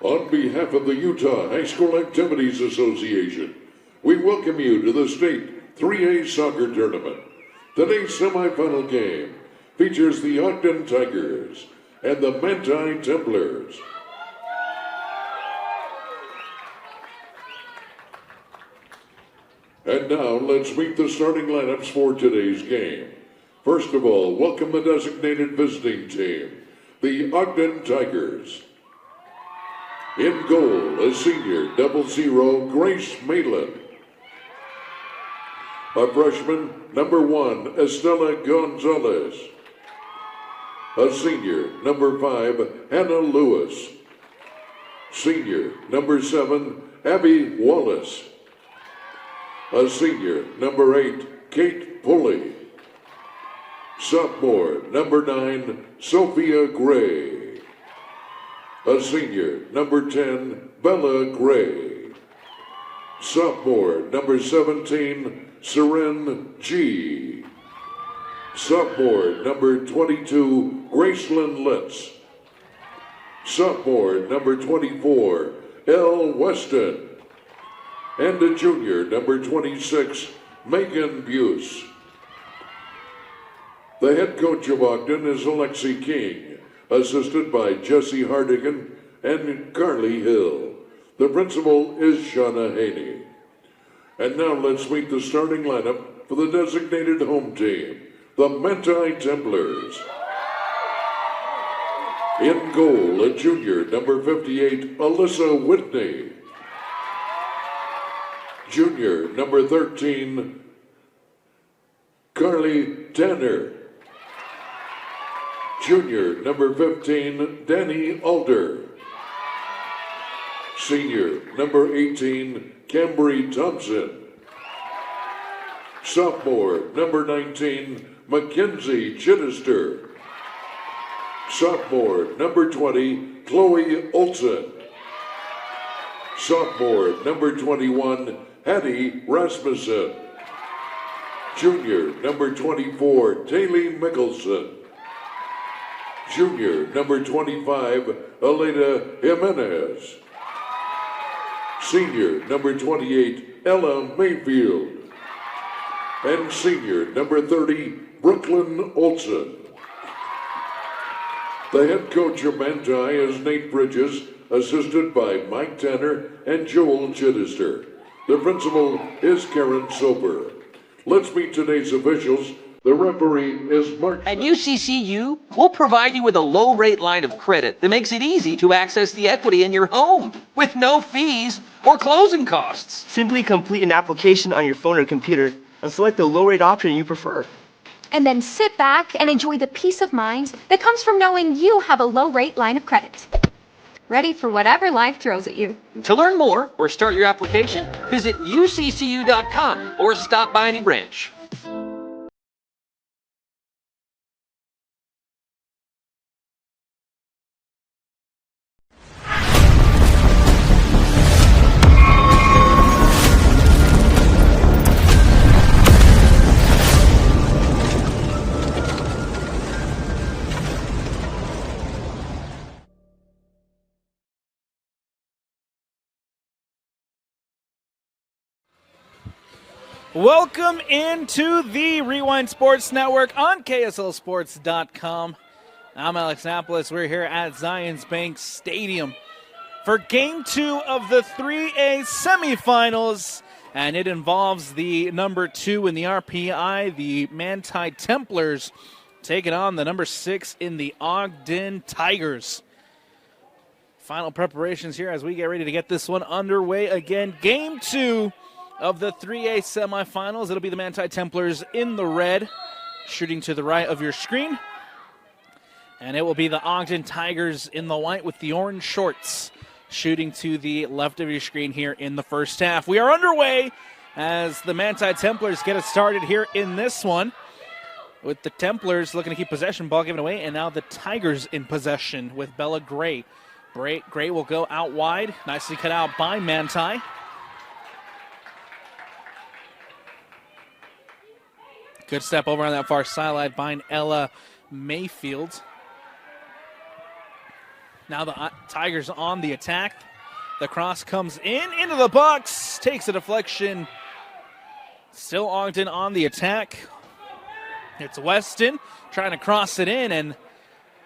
On behalf of the Utah High School Activities Association, we welcome you to the state 3A soccer tournament. Today's semifinal game features the Ogden Tigers and the Manti Templars. And now let's meet the starting lineups for today's game. First of all, welcome the designated visiting team, the Ogden Tigers. In goal, a senior, 00, Grace Malin. A freshman, number 1, Estella Gonzalez. A senior, number 5, Hannah Lewis. Senior, number 7, Abby Wallace. A senior, number 8, Kate Pulley. Sophomore, number 9, Sophia Gray. A senior, number 10, Bella Gray. Sophomore, number 17, Seren G. Sophomore, number 22, Gracelyn Litz. Sophomore, number 24, Elle Weston. And a junior, number 26, Megan Buse. The head coach of Ogden is Alexi King, assisted by Jesse Hardigan and Carly Hill. The principal is Shauna Haney. And now let's meet the starting lineup for the designated home team, the Manti Templars. In goal, a junior, number 58, Alyssa Whitney. Junior, number 13, Carly Tanner. Junior, number 15, Danny Alder. Senior, number 18, Cambry Thompson. Sophomore, number 19, Mackenzie Chittister. Sophomore, number 20, Chloe Olson. Sophomore, number 21, Hattie Rasmussen. Junior, number 24, Taylor Mickelson. Junior, number 25, Elena Jimenez. Senior, number 28, Ella Mayfield. And senior, number 30, Brooklyn Olson. The head coach of Manti is Nate Bridges, assisted by Mike Tanner and Joel Chittister. The principal is Karen Soper. Let's meet today's officials. The referee is Mark. At UCCU, we'll provide you with a low-rate line of credit that makes it easy to access the equity in your home with no fees or closing costs. Simply complete an application on your phone or computer and select the low-rate option you prefer. And then sit back and enjoy the peace of mind that comes from knowing you have a low-rate line of credit. Ready for whatever life throws at you. To learn more or start your application, visit uccu.com or stop by any branch. Welcome into the Rewind Sports Network on KSLSports.com. I'm Alex Napolis. We're here at Zions Bank Stadium for Game 2 of the 3A semifinals, and it involves the number 2 in the RPI, the Manti Templars, taking on the number 6 in the Ogden Tigers. Final preparations here as we get ready to get this one underway again. Game 2 of the 3A semifinals. It'll be the Manti Templars in the red, shooting to the right of your screen. And it will be the Ogden Tigers in the white with the orange shorts, shooting to the left of your screen here in the first half. We are underway as the Manti Templars get it started here in this one, with the Templars looking to keep possession, ball given away, and now the Tigers in possession with Bella Gray. Gray will go out wide, nicely cut out by Manti. Good step over on that far sideline by Ella Mayfield. Now the Tigers on the attack. The cross comes into the box, takes a deflection. Still Ogden on the attack. It's Weston trying to cross it in, and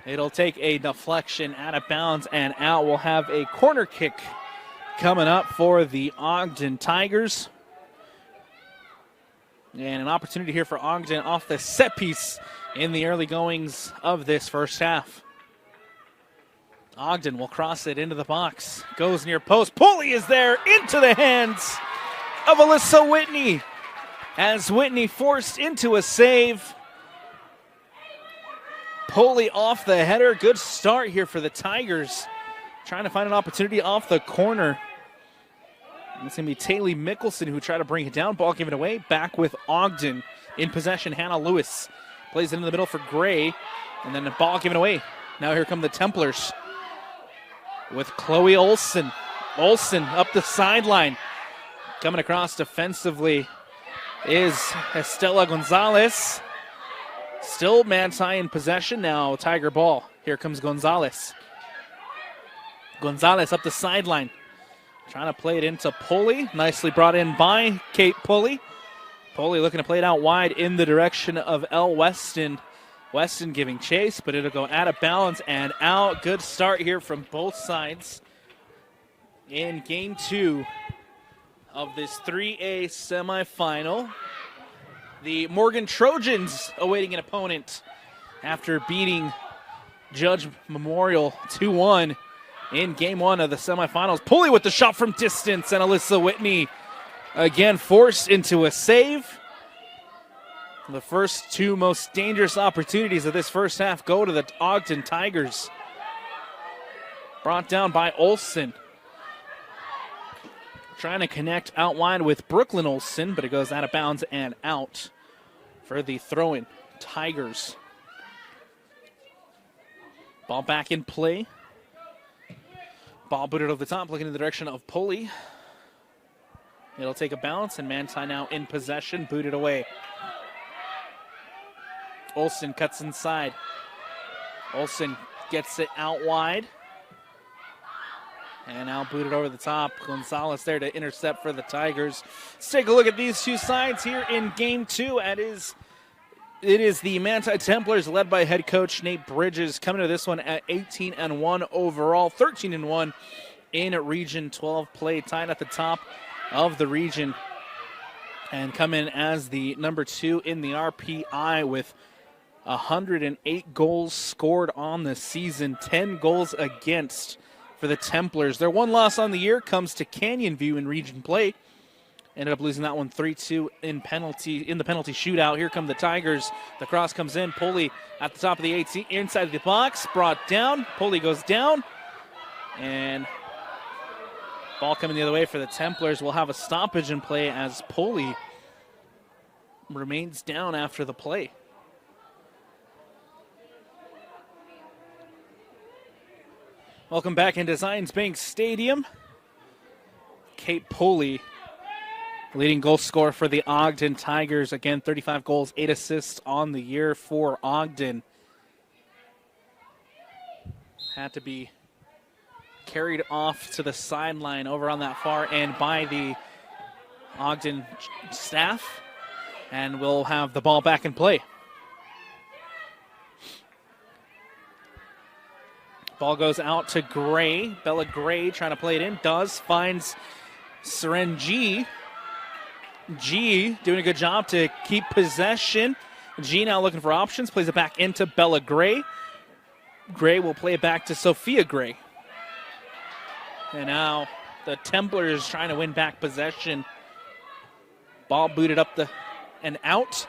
it'll take a deflection out of bounds and out. We'll have a corner kick coming up for the Ogden Tigers. And an opportunity here for Ogden off the set piece in the early goings of this first half. Ogden will cross it into the box. Goes near post. Pulley is there into the hands of Alyssa Whitney. As Whitney forced into a save. Pulley off the header. Good start here for the Tigers. Trying to find an opportunity off the corner. It's going to be Taylor Mickelson who tried to bring it down. Ball given away. Back with Ogden in possession. Hannah Lewis plays it in the middle for Gray. And then the ball given away. Now here come the Templars with Chloe Olson. Olson up the sideline. Coming across defensively is Estela Gonzalez. Still Manti in possession now. Tiger ball. Here comes Gonzalez. Gonzalez up the sideline. Trying to play it into Pulley. Nicely brought in by Kate Pulley. Pulley looking to play it out wide in the direction of Elle Weston. Weston giving chase, but it'll go out of bounds and out. Good start here from both sides in game 2 of this 3A semifinal. The Morgan Trojans awaiting an opponent after beating Judge Memorial 2-1 in game 1 of the semifinals. Pulley with the shot from distance, and Alyssa Whitney again forced into a save. The first 2 most dangerous opportunities of this first half go to the Ogden Tigers. Brought down by Olson. Trying to connect out wide with Brooklyn Olson, but it goes out of bounds and out for the throw-in. Tigers. Ball back in play. Ball booted over the top, looking in the direction of Pulley. It'll take a bounce, and Manti now in possession, booted away. Olson cuts inside. Olson gets it out wide. And now booted over the top. Gonzalez there to intercept for the Tigers. Let's take a look at these two sides here in game 2. It is the Manti Templars led by head coach Nate Bridges coming to this one at 18-1 overall, 13-1 in Region 12 play, tied at the top of the region, and come in as the number 2 in the RPI with 108 goals scored on the season, 10 goals against for the Templars. Their one loss on the year comes to Canyon View in region play. Ended up losing that one 3-2 in the penalty shootout. Here come the Tigers. The cross comes in. Pulley at the top of the 18, inside the box, brought down. Pulley goes down. And ball coming the other way for the Templars. Will have a stoppage in play as Pulley remains down after the play. Welcome back into Zions Bank Stadium. Kate Pulley, leading goal scorer for the Ogden Tigers. Again, 35 goals, 8 assists on the year for Ogden. Had to be carried off to the sideline over on that far end by the Ogden staff. And we'll have the ball back in play. Ball goes out to Gray. Bella Gray trying to play it in. Finds Seren G. G doing a good job to keep possession. G now looking for options. Plays it back into Bella Gray. Gray will play it back to Sophia Gray. And now the Templars trying to win back possession. Ball booted up and out.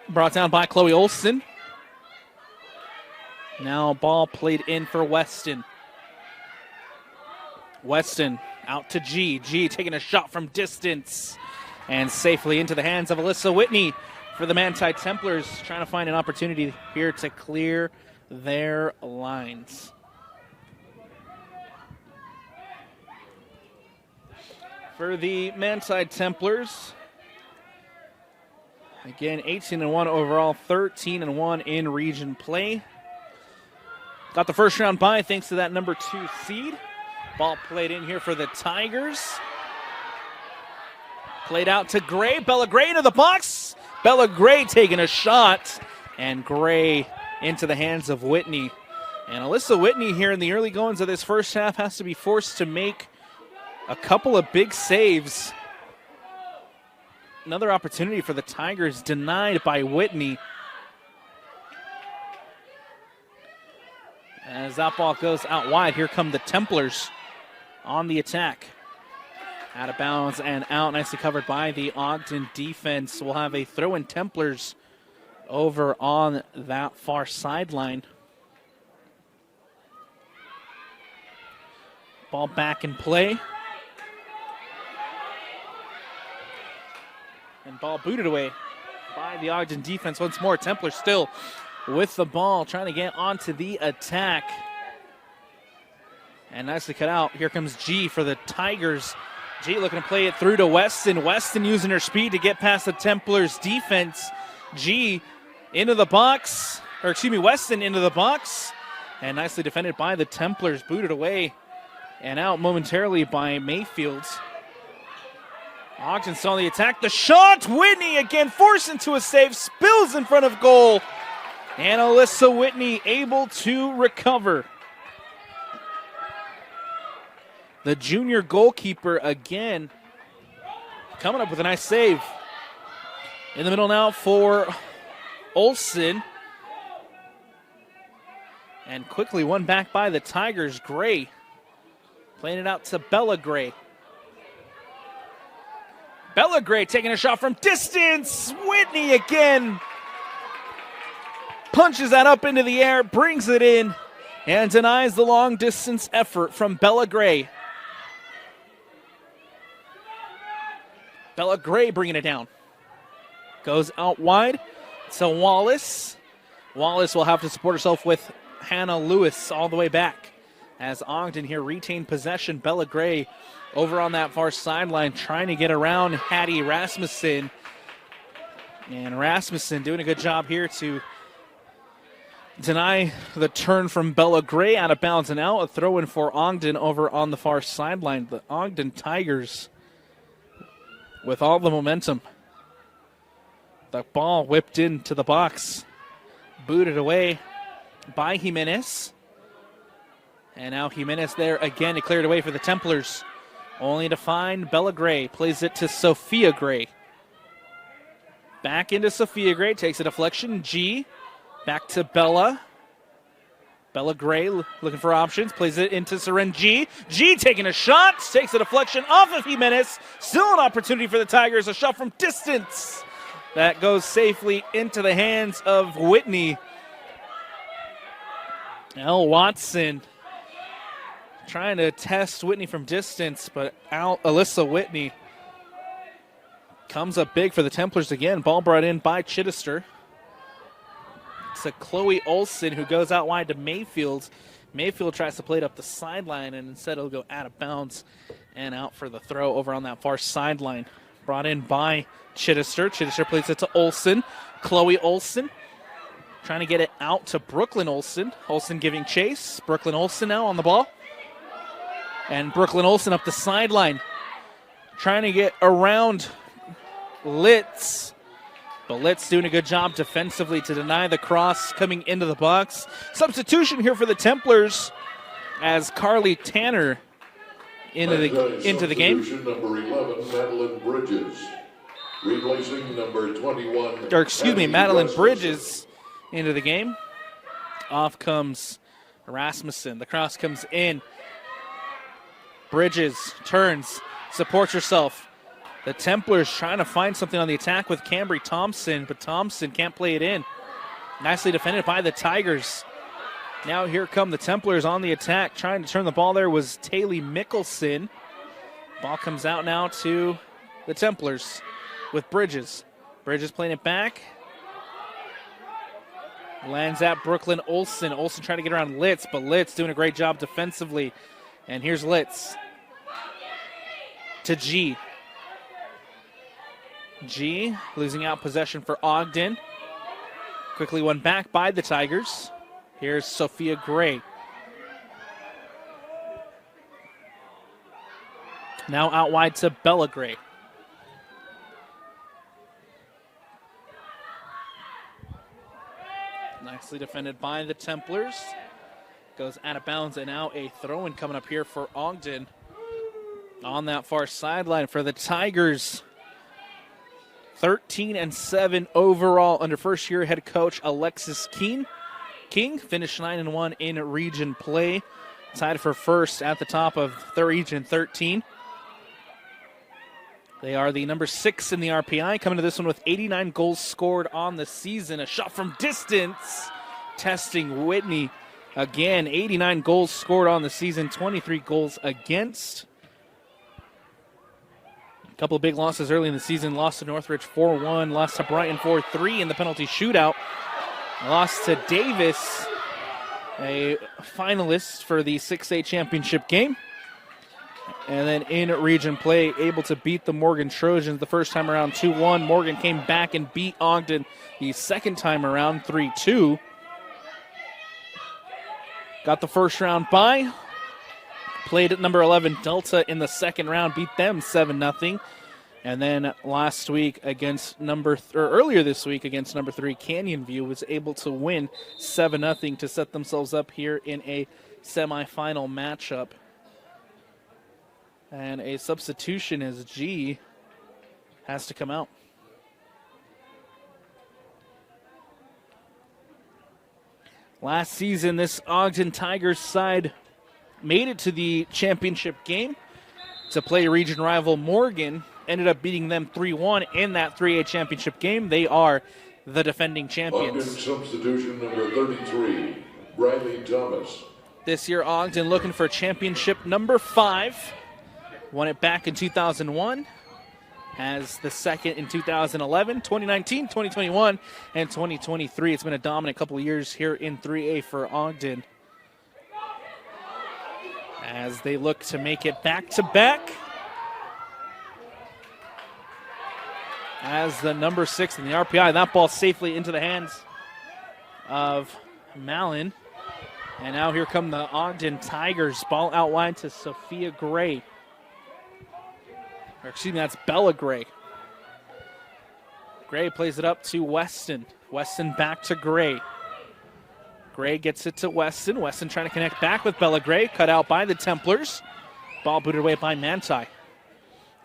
Brought down by Chloe Olson. Now ball played in for Weston. Weston out to G. G taking a shot from distance and safely into the hands of Alyssa Whitney for the Manti Templars, trying to find an opportunity here to clear their lines. For the Manti Templars, again, 18-1 overall, 13-1 in region play. got the first round bye thanks to that number 2 seed. Ball played in here for the Tigers. Played out to Gray. Bella Gray into the box. Bella Gray taking a shot. And Gray into the hands of Whitney. And Alyssa Whitney here in the early goings of this first half has to be forced to make a couple of big saves. Another opportunity for the Tigers denied by Whitney. As that ball goes out wide, here come the Templars on the attack. Out of bounds and out, nicely covered by the Ogden defense. We'll have a throw-in Templars over on that far sideline. Ball back in play. And ball booted away by the Ogden defense once more. Templars still with the ball, trying to get onto the attack. And nicely cut out. Here comes G for the Tigers. G looking to play it through to Weston. Weston using her speed to get past the Templars defense. G into the box, or excuse me, Weston into the box. And nicely defended by the Templars, booted away and out momentarily by Mayfield. Ogden saw the attack. The shot, Whitney again forced into a save, spills in front of goal. And Alyssa Whitney able to recover. The junior goalkeeper again coming up with a nice save. In the middle now for Olsen. And quickly won back by the Tigers. Gray playing it out to Bella Gray. Bella Gray taking a shot from distance. Whitney again punches that up into the air, brings it in, and denies the long distance effort from Bella Gray. Bella Gray bringing it down. Goes out wide to Wallace. Wallace will have to support herself with Hannah Lewis all the way back. As Ogden here retained possession, Bella Gray over on that far sideline trying to get around Hattie Rasmussen. And Rasmussen doing a good job here to deny the turn from Bella Gray, out of bounds and out. A throw in for Ogden over on the far sideline. The Ogden Tigers with all the momentum. The ball whipped into the box. Booted away by Jimenez. And now Jimenez there again, declared away for the Templars. Only to find Bella Gray. Plays it to Sophia Gray. Back into Sophia Gray. Takes a deflection. G. Back to Bella. Bella Gray looking for options. Plays it into Seren G. G taking a shot. Takes a deflection off of Jimenez. Still an opportunity for the Tigers. A shot from distance. That goes safely into the hands of Whitney. Elle Watson trying to test Whitney from distance, but out Alyssa Whitney comes up big for the Templars again. Ball brought in by Chittister. It's a Chloe Olsen who goes out wide to Mayfield. Mayfield tries to play it up the sideline, and instead it'll go out of bounds and out for the throw over on that far sideline. Brought in by Chittister. Chittister plays it to Olsen. Chloe Olsen trying to get it out to Brooklyn Olsen. Olsen giving chase. Brooklyn Olsen now on the ball. And Brooklyn Olsen up the sideline, trying to get around Litz. But Litz doing a good job defensively to deny the cross coming into the box. Substitution here for the Templars as Carly Tanner into the game. Number 11, Madeline Bridges, replacing number 21. Or excuse me, Madeline Bridges into the game. Off comes Rasmussen. The cross comes in. Bridges turns, supports herself. The Templars trying to find something on the attack with Cambry Thompson, but Thompson can't play it in. Nicely defended by the Tigers. Now here come the Templars on the attack. Trying to turn the ball there was Taylor Mickelson. Ball comes out now to the Templars with Bridges. Bridges playing it back. Lands at Brooklyn Olsen. Olsen trying to get around Litz, but Litz doing a great job defensively. And here's Litz to G. G losing out possession for Ogden. Quickly won back by the Tigers. Here's Sophia Gray. Now out wide to Bella Gray. Nicely defended by the Templars. Goes out of bounds, and now a throw-in coming up here for Ogden. On that far sideline for the Tigers. 13-7 overall under first-year head coach Alexis King. King finished 9-1 in region play. Tied for first at the top of Region 13. They are the number 6 in the RPI, coming to this one with 89 goals scored on the season. A shot from distance, testing Whitney. Again, 89 goals scored on the season, 23 goals against. A couple of big losses early in the season. Lost to Northridge 4-1, lost to Brighton 4-3 in the penalty shootout. Lost to Davis, a finalist for the 6A championship game. And then in region play, able to beat the Morgan Trojans the first time around 2-1. Morgan came back and beat Ogden the second time around 3-2. Got the first round bye. Played at number 11 Delta in the second round, beat them 7-0. And then last week against earlier this week against number 3 Canyon View was able to win 7-0 to set themselves up here in a semifinal matchup. And a substitution as G has to come out. Last season, this Ogden Tigers side made it to the championship game to play region rival Morgan. Ended up beating them 3-1 in that 3A championship game. They are the defending champions. Ogden substitution number 33, Bradley Thomas. This year, Ogden looking for championship number 5. Won it back in 2001. Has the second in 2011, 2019, 2021, and 2023. It's been a dominant couple of years here in 3A for Ogden, as they look to make it back-to-back as the number 6 in the RPI. That ball safely into the hands of Malin. And now here come the Ogden Tigers. Ball out wide to Sophia Gray. Or excuse me, that's Bella Gray. Gray plays it up to Weston. Weston back to Gray. Gray gets it to Weston. Weston trying to connect back with Bella Gray. Cut out by the Templars. Ball booted away by Manti.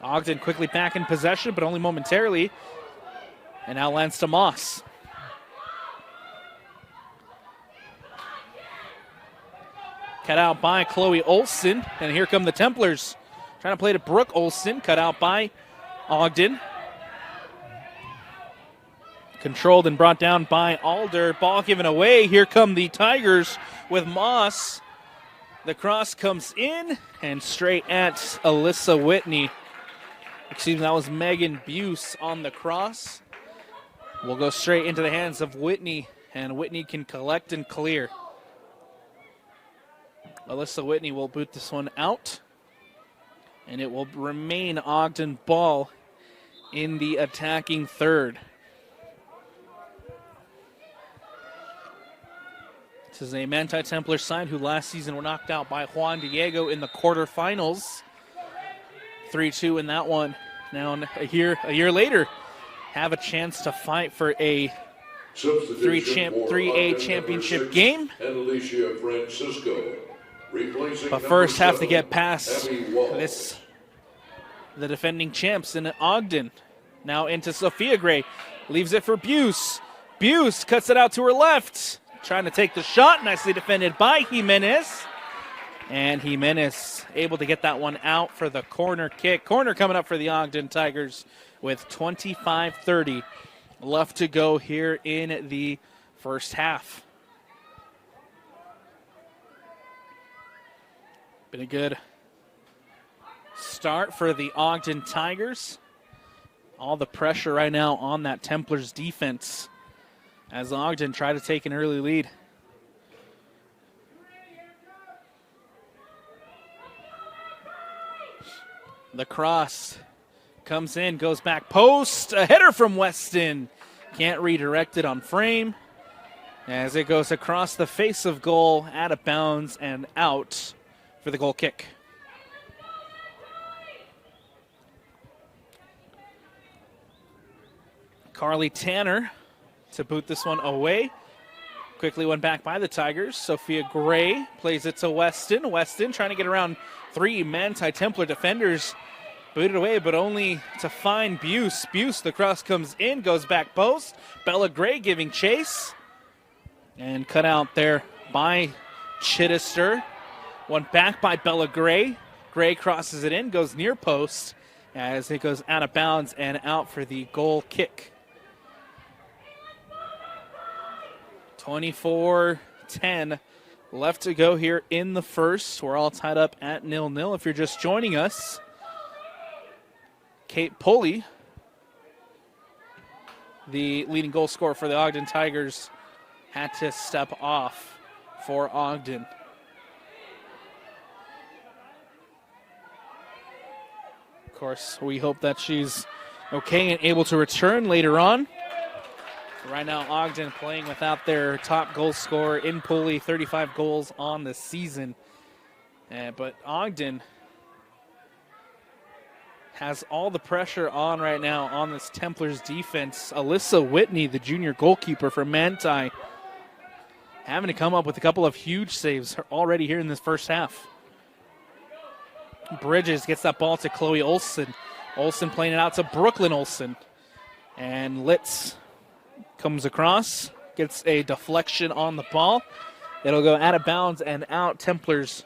Ogden quickly back in possession, but only momentarily. And now lands to Moss. Cut out by Chloe Olson. And here come the Templars. Trying to play to Brooke Olson. Cut out by Ogden. Controlled and brought down by Alder. Ball given away. Here come the Tigers with Moss. The cross comes in and straight at Alyssa Whitney. Excuse me, that was Megan Buse on the cross. Will go straight into the hands of Whitney, and Whitney can collect and clear. Alyssa Whitney will boot this one out, and it will remain Ogden ball in the attacking third. This is a Manti Templar side who last season were knocked out by Juan Diego in the quarterfinals. 3-2 in that one. Now a year later, have a chance to fight for a 3A championship game. And Alicia Francisco. But first have to get past the defending champs in Ogden. Now into Sophia Gray. Leaves it for Buse. Buse cuts it out to her left. Trying to take the shot. Nicely defended by Jimenez. And Jimenez able to get that one out for the corner kick. Corner coming up for the Ogden Tigers with 25:30 left to go here in the first half. Been a good start for the Ogden Tigers. All the pressure right now on that Templars defense as Ogden try to take an early lead. The cross comes in, goes back post. A header from Weston. Can't redirect it on frame. as it goes across the face of goal, out of bounds and out for the goal kick. Carly Tanner to boot this one away. Quickly went back by the Tigers. Sophia Gray plays it to Weston. Weston trying to get around 3 Manti Templar defenders. Booted away, but only to find Buse. Buse, the cross comes in, goes back post. Bella Gray giving chase. And cut out there by Chittister. One back by Bella Gray. Gray crosses it in, goes near post as it goes out of bounds and out for the goal kick. 24-10 left to go here in the first. We're all tied up at 0-0. If you're just joining us, Kate Pulley, the leading goal scorer for the Ogden Tigers, had to step off for Ogden. Of course, we hope that she's okay and able to return later on. Right now, Ogden playing without their top goal scorer in Pulley, 35 goals on the season. But Ogden has all the pressure on right now on this Templars defense. Alyssa Whitney, the junior goalkeeper for Manti, having to come up with a couple of huge saves already here in this first half. Bridges gets that ball to Chloe Olsen. Olsen playing it out to Brooklyn Olsen. And Litz comes across, gets a deflection on the ball. It'll go out of bounds and out. Templars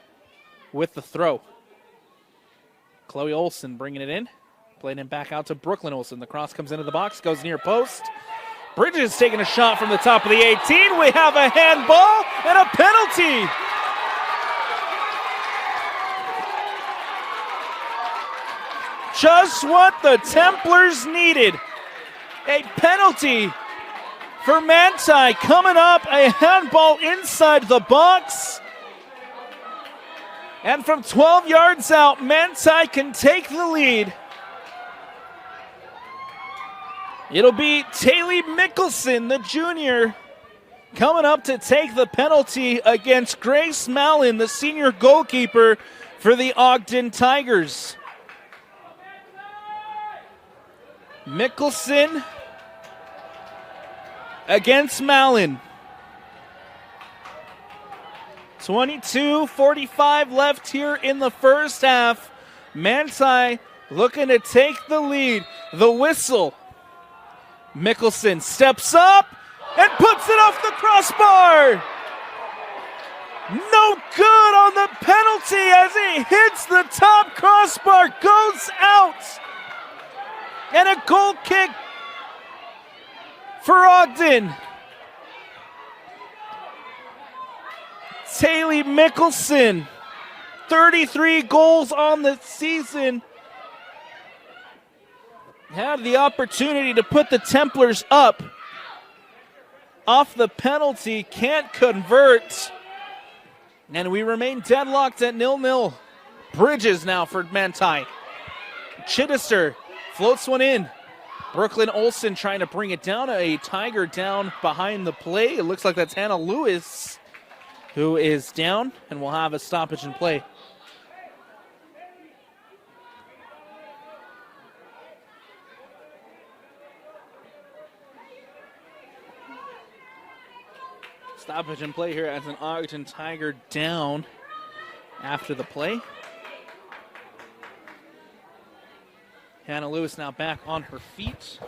with the throw. Chloe Olsen bringing it in. Playing it back out to Brooklyn Olsen. The cross comes into the box, goes near post. Bridges taking a shot from the top of the 18. We have a handball and a penalty. Just what the Templars needed. A penalty for Manti coming up, a handball inside the box. And from 12 yards out, Manti can take the lead. It'll be Taylor Mickelson, the junior, coming up to take the penalty against Grace Mallon, the senior goalkeeper for the Ogden Tigers. Mickelson against Mallon. 22:45 left here in the first half. Manti looking to take the lead. The whistle. Mickelson steps up and puts it off the crossbar. No good on the penalty as it hits the top crossbar, goes out. And a goal kick for Ogden. Taylor Mickelson, 33 goals on the season, had the opportunity to put the Templars up. Off the penalty, can't convert. And we remain deadlocked at 0-0. Bridges now for Manti. Chittister floats one in. Brooklyn Olsen trying to bring it down. A Tiger down behind the play. It looks like that's Hannah Lewis who is down, and we'll have a stoppage in play. Stoppage in play here as an Ogden Tiger down after the play. Hannah Lewis now back on her feet.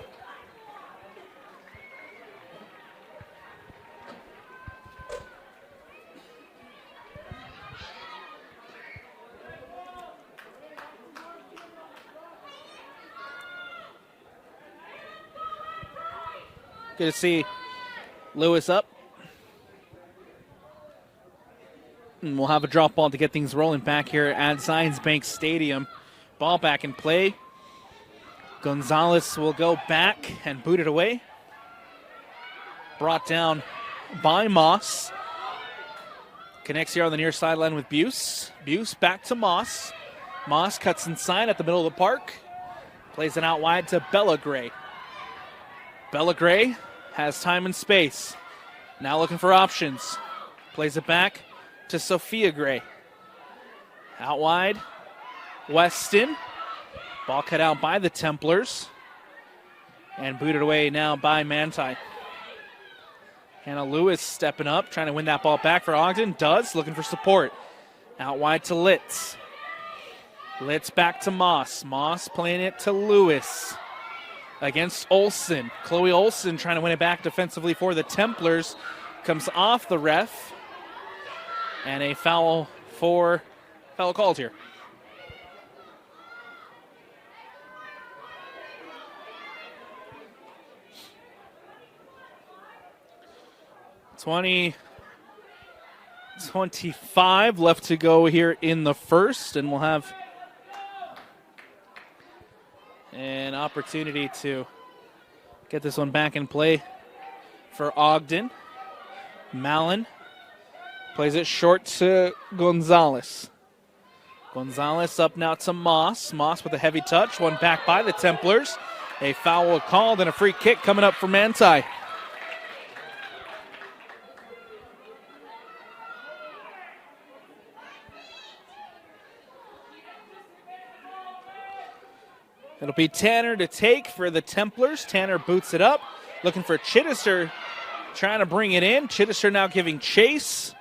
Good to see Lewis up. And we'll have a drop ball to get things rolling back here at Zions Bank Stadium. Ball back in play. Gonzalez will go back and boot it away. Brought down by Moss. Connects here on the near sideline with Buse. Buse back to Moss. Moss cuts inside at the middle of the park. Plays it out wide to Bella Gray. Bella Gray has time and space. Now looking for options. Plays it back to Sophia Gray. Out wide, Weston. Ball cut out by the Templars. And booted away now by Manti. Hannah Lewis stepping up, trying to win that ball back for Ogden. Does, looking for support. Out wide to Litz. Litz back to Moss. Moss playing it to Lewis. Against Olsen. Chloe Olsen trying to win it back defensively for the Templars. Comes off the ref. And a foul called here. .25 left to go here in the first, and we'll have an opportunity to get this one back in play for Ogden. Mallon plays it short to Gonzalez. Gonzalez up now to Moss. Moss with a heavy touch, one back by the Templars. A foul called and a free kick coming up for Manti. It'll be Tanner to take for the Templars. Tanner boots it up, looking for Chittister, trying to bring it in. Chittister now giving chase.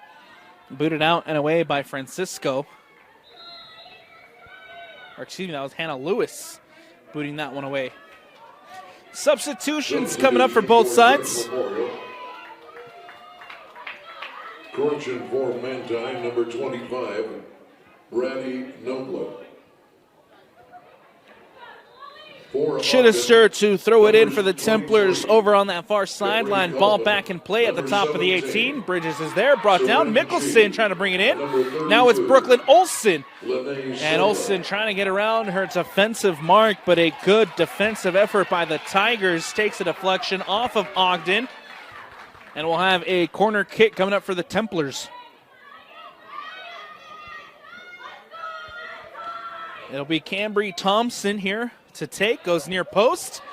Booted out and away by Francisco. Or excuse me, that was Hannah Lewis booting that one away. Substitutions coming up for both sides. Correction for Manti, number 25, Brady Nobla. Chittister to throw it in for the Templars over on that far sideline. Ball back in play at the top of the 18. Bridges is there, brought down. Mickelson trying to bring it in. Now it's Brooklyn Olsen. And Olsen trying to get around her defensive mark, but a good defensive effort by the Tigers takes a deflection off of Ogden. And we'll have a corner kick coming up for the Templars. It'll be Cambry Thompson here to take, goes near post,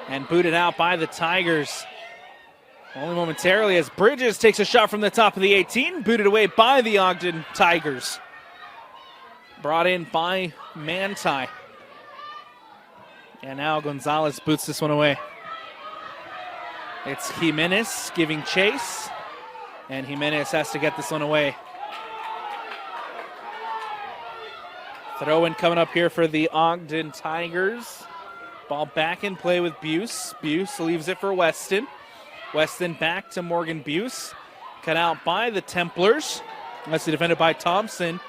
and booted out by the Tigers. Only momentarily as Bridges takes a shot from the top of the 18, booted away by the Ogden Tigers. Brought in by Manti. And now Gonzalez boots this one away. It's Jimenez giving chase, and Jimenez has to get this one away. Throw-in coming up here for the Ogden Tigers. Ball back in play with Buse. Buse leaves it for Weston. Weston back to Morgan Buse. Cut out by the Templars. Nicely defended by Thompson.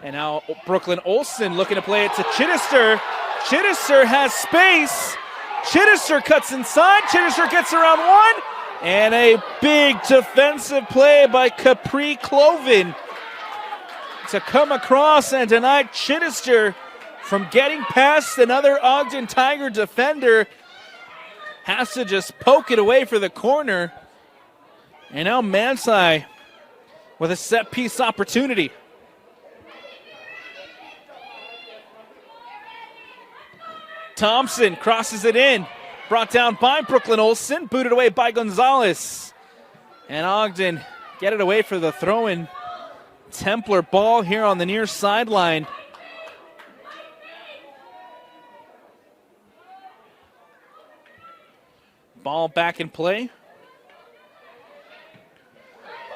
And now Brooklyn Olsen looking to play it to Chittister. Chittister has space. Chittister cuts inside. Chittister gets around one. And a big defensive play by Capri Cloven to come across and deny Chittister from getting past another Ogden Tiger defender. Has to just poke it away for the corner. And now Manti with a set piece opportunity. Thompson crosses it in. Brought down by Brooklyn Olsen. Booted away by Gonzalez. And Ogden get it away for the throw-in. Templar ball here on the near sideline. Ball back in play.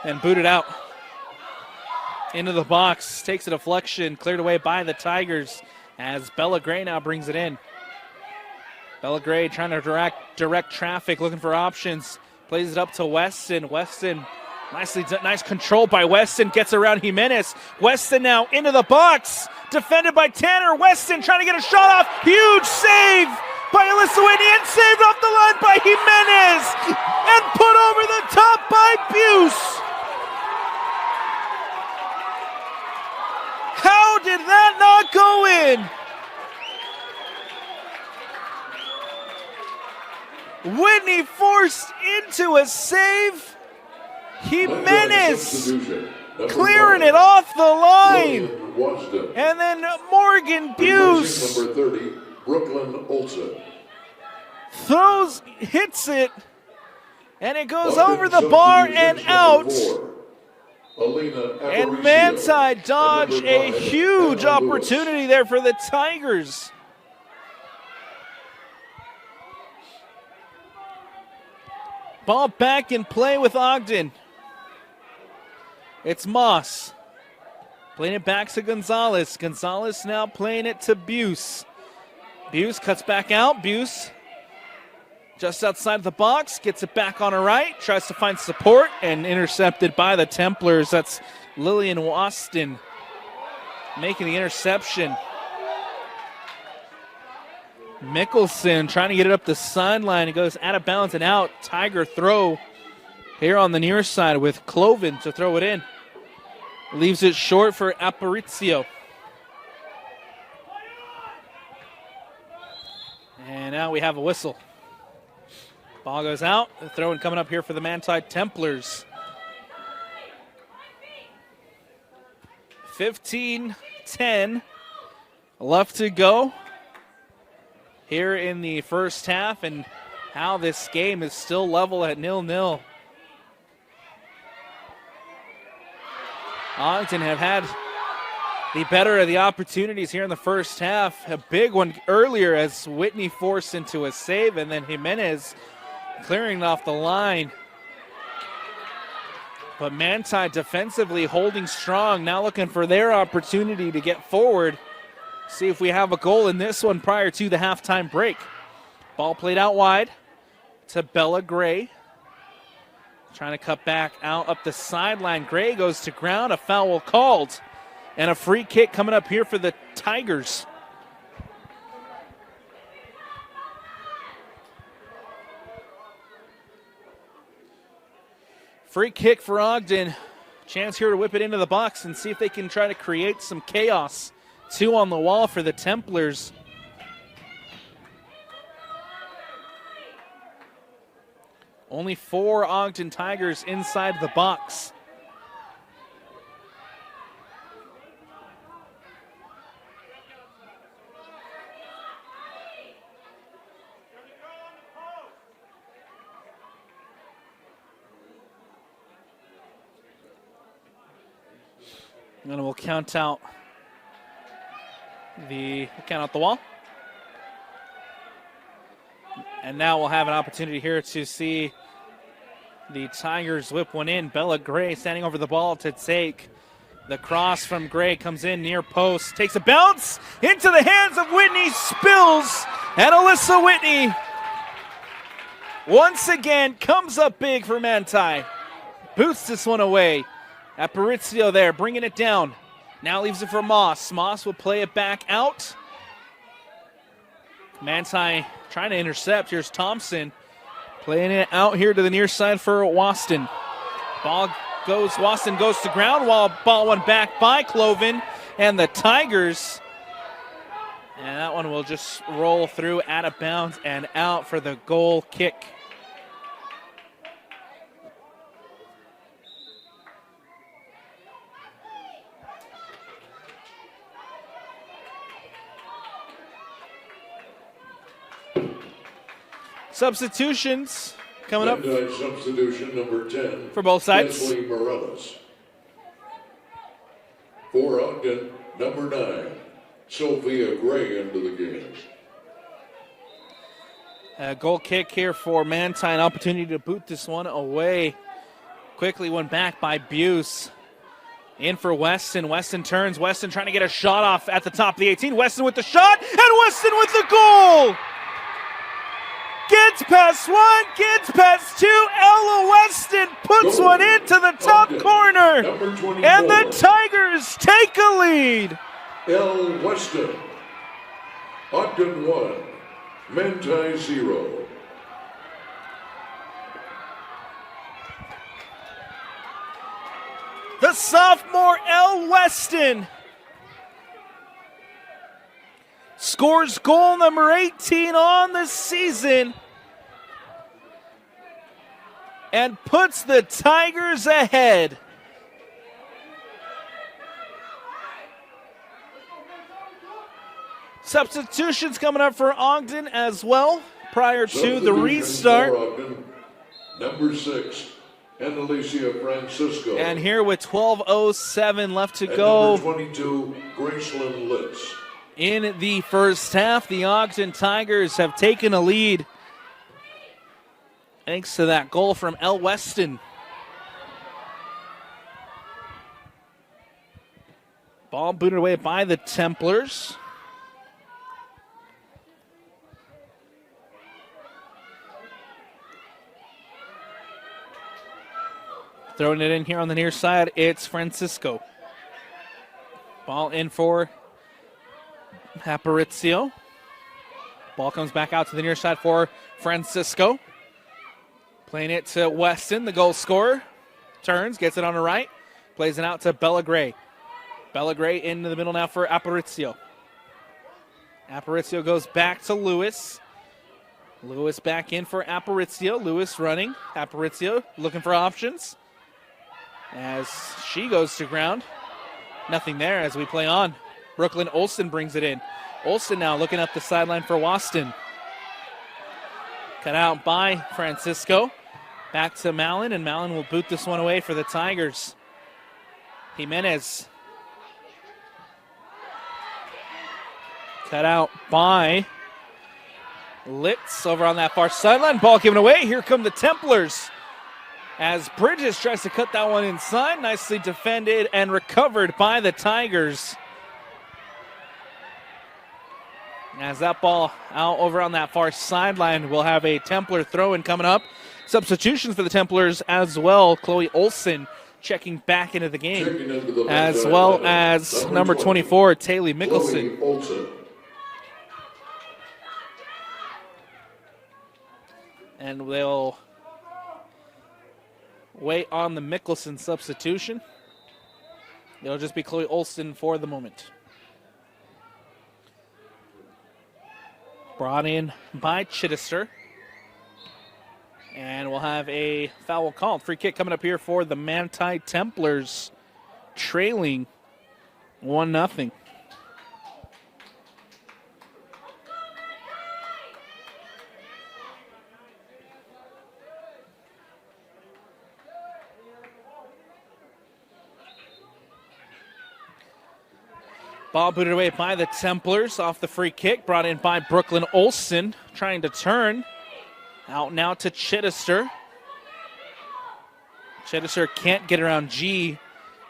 And booted out. Into the box. Takes a deflection. Cleared away by the Tigers as Bella Gray now brings it in. Bella Gray trying to direct traffic, looking for options. Plays it up to Weston. Weston, nice control by Weston. Gets around Jimenez. Weston now into the box. Defended by Tanner. Weston trying to get a shot off. Huge save by Alyssa Whitney and saved off the line by Jimenez. And put over the top by Buse. How did that not go in? Whitney forced into a save. Jimenez clearing it off the line. And then Morgan Buse Number 30, Brooklyn Olsen. hits it, And it goes Ogden over the bar and substitutions number out. 4, Alina And Aparicio. Manti dodged And a number 5, huge Emma Lewis. opportunity there for the Tigers. Ball back in play with Ogden. It's Moss. Playing it back to Gonzalez. Gonzalez now playing it to Buse. Buse cuts back out. Buse just outside the box. Gets it back on her right. Tries to find support and intercepted by the Templars. That's Lillian Waston making the interception. Mickelson trying to get it up the sideline. It goes out of bounds and out. Tiger throw here on the near side with Cloven to throw it in. Leaves it short for Aparicio. And now we have a whistle. Ball goes out. The throw in coming up here for the Manti Templars. 15-10 left to go here in the first half, and how this game is still level at 0-0. Ogden have had the better of the opportunities here in the first half. A big one earlier as Whitney forced into a save, and then Jimenez clearing off the line. But Manti defensively holding strong, now looking for their opportunity to get forward. See if we have a goal in this one prior to the halftime break. Ball played out wide to Bella Gray. Trying to cut back out up the sideline. Gray goes to ground, a foul called. And a free kick coming up here for the Tigers. Free kick for Ogden. Chance here to whip it into the box and see if they can try to create some chaos. 2 on the wall for the Templars. Only 4 Ogden Tigers inside the box. And we'll count out the wall. And now we'll have an opportunity here to see the Tigers whip one in. Bella Gray standing over the ball to take. The cross from Gray comes in near post. Takes a bounce into the hands of Whitney. Spills. And Alyssa Whitney once again comes up big for Manti. Boots this one away. Aparicio there bringing it down. Now leaves it for Moss. Moss will play it back out. Manti trying to intercept. Here's Thompson playing it out here to the near side for Waston. Waston goes to ground while ball went back by Cloven and the Tigers. And that one will just roll through out of bounds and out for the goal kick. Substitutions coming up Substitution number 10 for both sides. Leslie Morales. For Ogden, number 9, Sophia Gray into the game. A goal kick here for Manti, an opportunity to boot this one away. Quickly went back by Buse. In for Weston. Weston turns. Weston trying to get a shot off at the top of the 18. Weston with the shot, and Weston with the goal! Gets past 1, gets past 2. Ella Weston puts one into the top corner. And the Tigers take a lead. L. Weston. Ogden 1, Manti 0. The sophomore L. Weston scores goal number 18 on the season and puts the Tigers ahead. Substitutions coming up for Ogden as well prior to the restart. Number 6, Annalicia Francisco. And here with 12:07 left to and go. Number 22, Gracelyn Litz. In the first half, the Ogden Tigers have taken a lead thanks to that goal from Elle Weston. Ball booted away by the Templars. Throwing it in here on the near side, it's Francisco. Ball in for Aparicio. Ball comes back out to the near side for Francisco. Playing it to Weston, the goal scorer. Turns, gets it on the right. Plays it out to Bella Gray. Bella Gray into the middle now for Aparicio. Aparicio goes back to Lewis. Lewis back in for Aparicio. Lewis running. Aparicio looking for options. As she goes to ground. Nothing there as we play on. Brooklyn Olsen brings it in. Olsen now looking up the sideline for Waston. Cut out by Francisco. Back to Mallon, and Mallon will boot this one away for the Tigers. Jimenez. Cut out by Litz over on that far sideline. Ball given away. Here come the Templars. As Bridges tries to cut that one inside. Nicely defended and recovered by the Tigers. As that ball out over on that far sideline, we'll have a Templar throw-in coming up. Substitutions for the Templars as well. Chloe Olsen checking back into the game. As well as number 24, Taylor Mickelson. And they'll wait on the Mickelson substitution. It'll just be Chloe Olsen for the moment. Brought in by Chittister. And we'll have a foul called. Free kick coming up here for the Manti Templars, trailing 1-0. Ball booted away by the Templars off the free kick. Brought in by Brooklyn Olsen. Trying to turn. Out now to Chittister. Chittister can't get around G.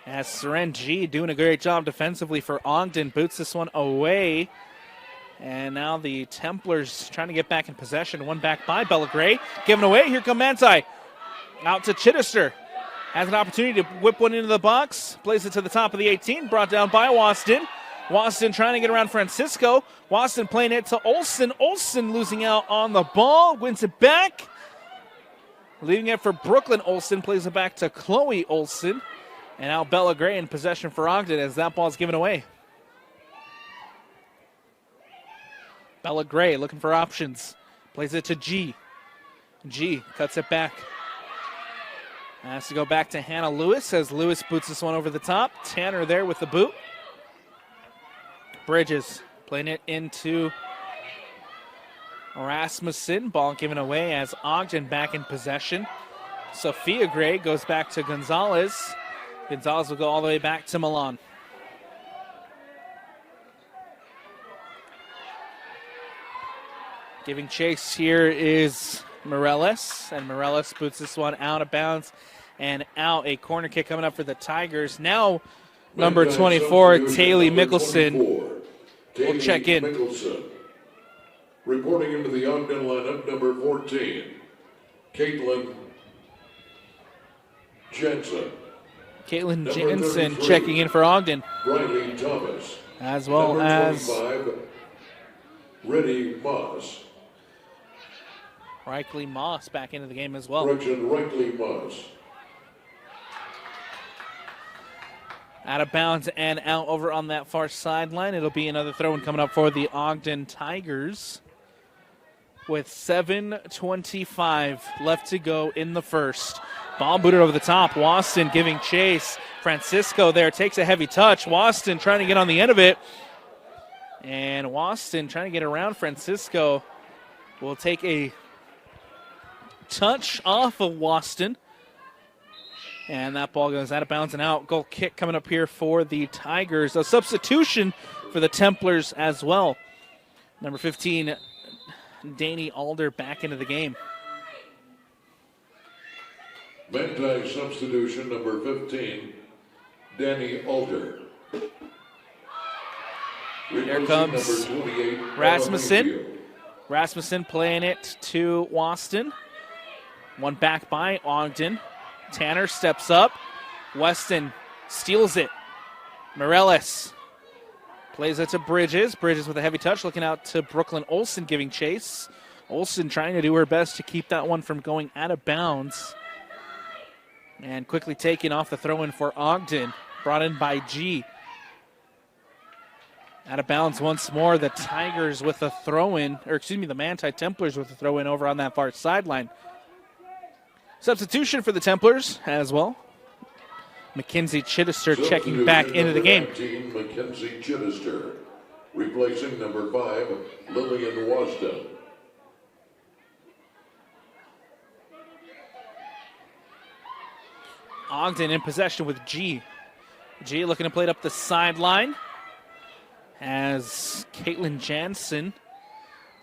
As Seren G doing a great job defensively for Ogden. Boots this one away. And now the Templars trying to get back in possession. One back by Bella Gray. Given away. Here come Manti. Out to Chittister. Has an opportunity to whip one into the box. Plays it to the top of the 18. Brought down by Waston. Waston trying to get around Francisco. Waston playing it to Olsen. Olsen losing out on the ball. Wins it back. Leaving it for Brooklyn Olsen. Plays it back to Chloe Olsen. And now Bella Gray in possession for Ogden as that ball is given away. Bella Gray looking for options. Plays it to G. G cuts it back. Has to go back to Hannah Lewis as Lewis boots this one over the top. Tanner there with the boot. Bridges playing it into Rasmussen. Ball given away as Ogden back in possession. Sophia Gray goes back to Gonzalez. Gonzalez will go all the way back to Milan. Giving chase here is Morales, and Morales boots this one out of bounds and out. A corner kick coming up for the Tigers. Now number 24, Taylor Mickelson, will check in. Mickelson. Reporting into the Ogden lineup, number 14, Caitlin Jensen. Caitlin Jensen checking in for Ogden. Riley Thomas. As well number as 25, Reddy Moss. Reichley Moss back into the game as well. Correction, Reichley Moss. Out of bounds and out over on that far sideline. It'll be another throw-in coming up for the Ogden Tigers with 7:25 left to go in the first. Ball booted over the top. Waston giving chase. Francisco there takes a heavy touch. Waston trying to get on the end of it. And Waston trying to get around Francisco will take a touch off of Waston. And that ball goes out of bounds and out. Goal kick coming up here for the Tigers. A substitution for the Templars as well. Number 15, Danny Alder back into the game. Manti substitution number 15, Danny Alder. Here comes number 28, Rasmussen. Rasmussen playing it to Waston. One back by Ogden. Tanner steps up. Weston steals it. Morales plays it to Bridges. Bridges with a heavy touch, looking out to Brooklyn Olsen giving chase. Olsen trying to do her best to keep that one from going out of bounds. And quickly taken off the throw-in for Ogden. Brought in by G. Out of bounds once more. The Tigers with a throw-in, or excuse me, the Manti Templars with a throw-in over on that far sideline. Substitution for the Templars as well. Mackenzie Chittister checking back into the game. 19, Mackenzie Chittister, replacing number 5, Lillian Wasden. Ogden in possession with G. G looking to play it up the sideline as Caitlin Jansen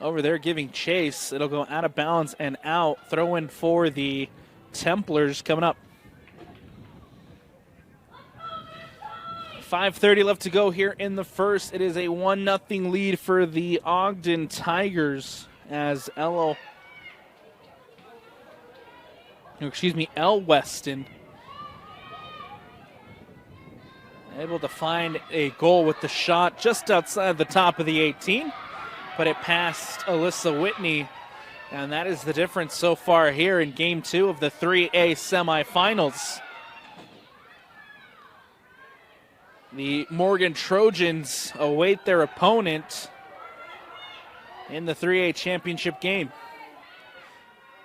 over there giving chase. It'll go out of bounds and out. Throw in for the Templars coming up. 5:30 left to go here in the first. It is a 1-0 lead for the Ogden Tigers as Elle Weston able to find a goal with the shot just outside the top of the 18, but it passed Alyssa Whitney, and that is the difference so far here in Game 2 of the 3A semifinals. The Morgan Trojans await their opponent in the 3A championship game.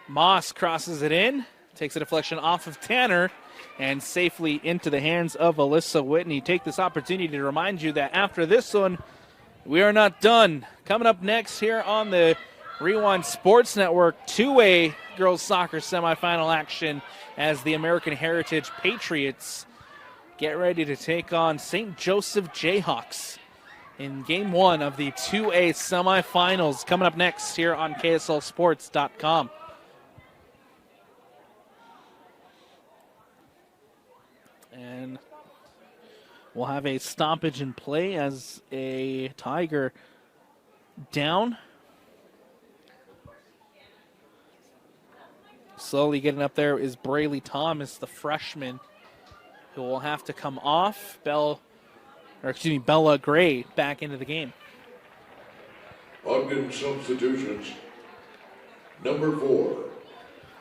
Moss crosses it in, takes a deflection off of Tanner, and safely into the hands of Alyssa Whitney. Take this opportunity to remind you that after this one, we are not done. Coming up next here on the Rewind Sports Network, 2A girls soccer semifinal action as the American Heritage Patriots get ready to take on St. Joseph Jayhawks in Game 1 of the 2A semifinals. Coming up next here on KSLSports.com. And we'll have a stoppage in play as a Tiger down. Slowly getting up there is Braylee Thomas, the freshman, who will have to come off. Bella Gray back into the game. Ogden substitutions. Number 4,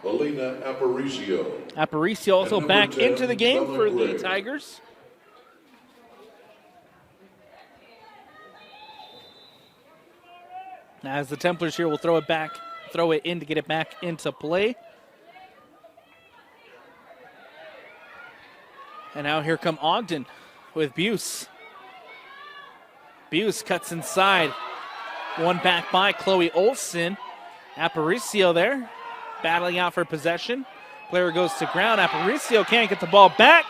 Alina Aparicio. Aparicio also And back 10, into the game Bella for Gray. the Tigers. As the Templars here will throw it in to get it back into play. And now here come Ogden with Buse. Buse cuts inside. One back by Chloe Olsen. Aparicio there, battling out for possession. Player goes to ground. Aparicio can't get the ball back.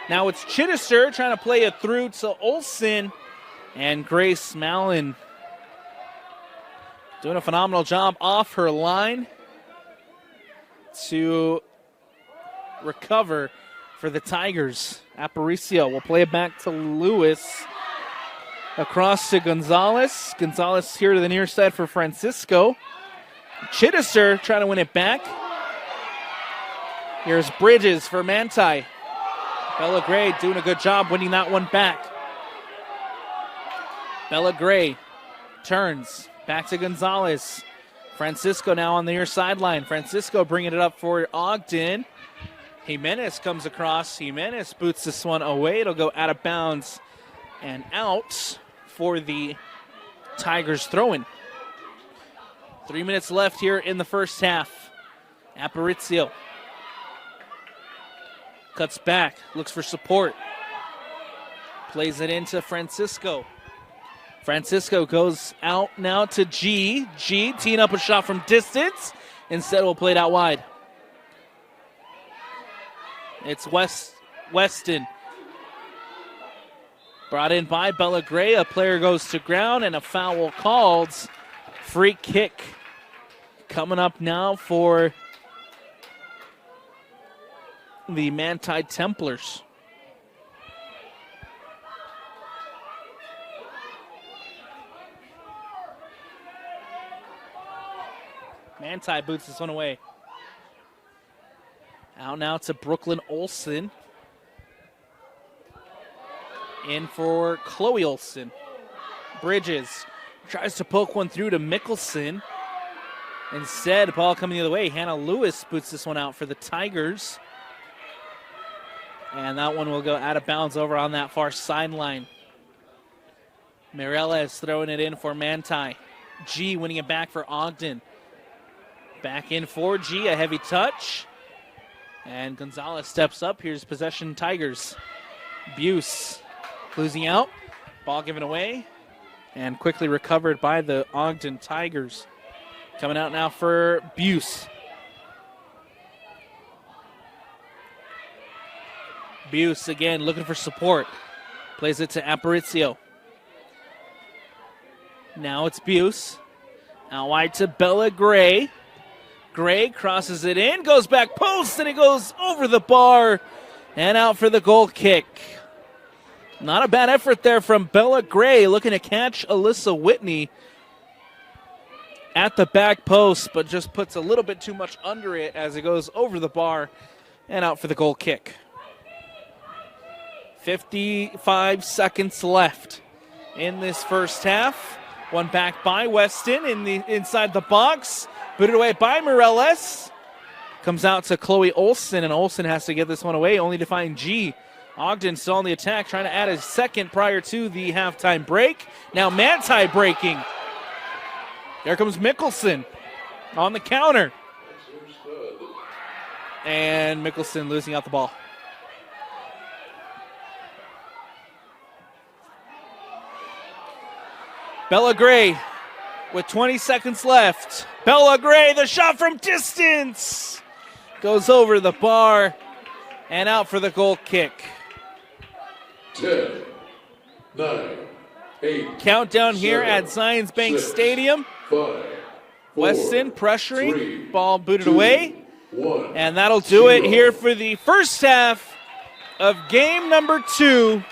Now it's Chittister trying to play it through to Olsen. And Grace Mallon doing a phenomenal job off her line to recover for the Tigers. Aparicio will play it back to Lewis. Across to Gonzalez. Gonzalez here to the near side for Francisco. Chittister trying to win it back. Here's Bridges for Manti. Bella Gray doing a good job winning that one back. Bella Gray turns back to Gonzalez. Francisco now on the near sideline. Francisco bringing it up for Ogden. Jimenez comes across. Jimenez boots this one away. It'll go out of bounds and out for the Tigers throw-in. 3 minutes left here in the first half. Aparicio cuts back, looks for support. Plays it into Francisco. Francisco goes out now to G. G teeing up a shot from distance. Instead, we'll play it out wide. It's Weston. Brought in by Bella Gray. A player goes to ground and a foul called. Free kick coming up now for the Manti Templars. Manti boots this one away. Out now to Brooklyn Olsen. In for Chloe Olsen. Bridges tries to poke one through to Mickelson. Instead, ball coming the other way. Hannah Lewis boots this one out for the Tigers. And that one will go out of bounds over on that far sideline. Mirella is throwing it in for Manti. G winning it back for Ogden. Back in for G, a heavy touch. And Gonzalez steps up. Here's possession Tigers. Buse losing out. Ball given away. And quickly recovered by the Ogden Tigers. Coming out now for Buse. Buse again looking for support. Plays it to Aparicio. Now it's Buse. Out wide to Bella Gray. Gray crosses it in, goes back post, and it goes over the bar and out for the goal kick. Not a bad effort there from Bella Gray, looking to catch Alyssa Whitney at the back post, but just puts a little bit too much under it as it goes over the bar and out for the goal kick. 55 seconds left in this first half. One back by Weston inside the box. Booted away by Morales. Comes out to Chloe Olsen, and Olsen has to get this one away, only to find G. Ogden still on the attack, trying to add a second prior to the halftime break. Now Manti breaking. There comes Mickelson on the counter. And Mickelson losing out the ball. Bella Gray with 20 seconds left. Bella Gray, the shot from distance. Goes over the bar and out for the goal kick. 10, 9, 8. Countdown 7, here at Zions Bank 6, Stadium. 5, Weston 4, pressuring. 3, Ball booted 2, away. 1. And that'll do it here for the first half of game number 2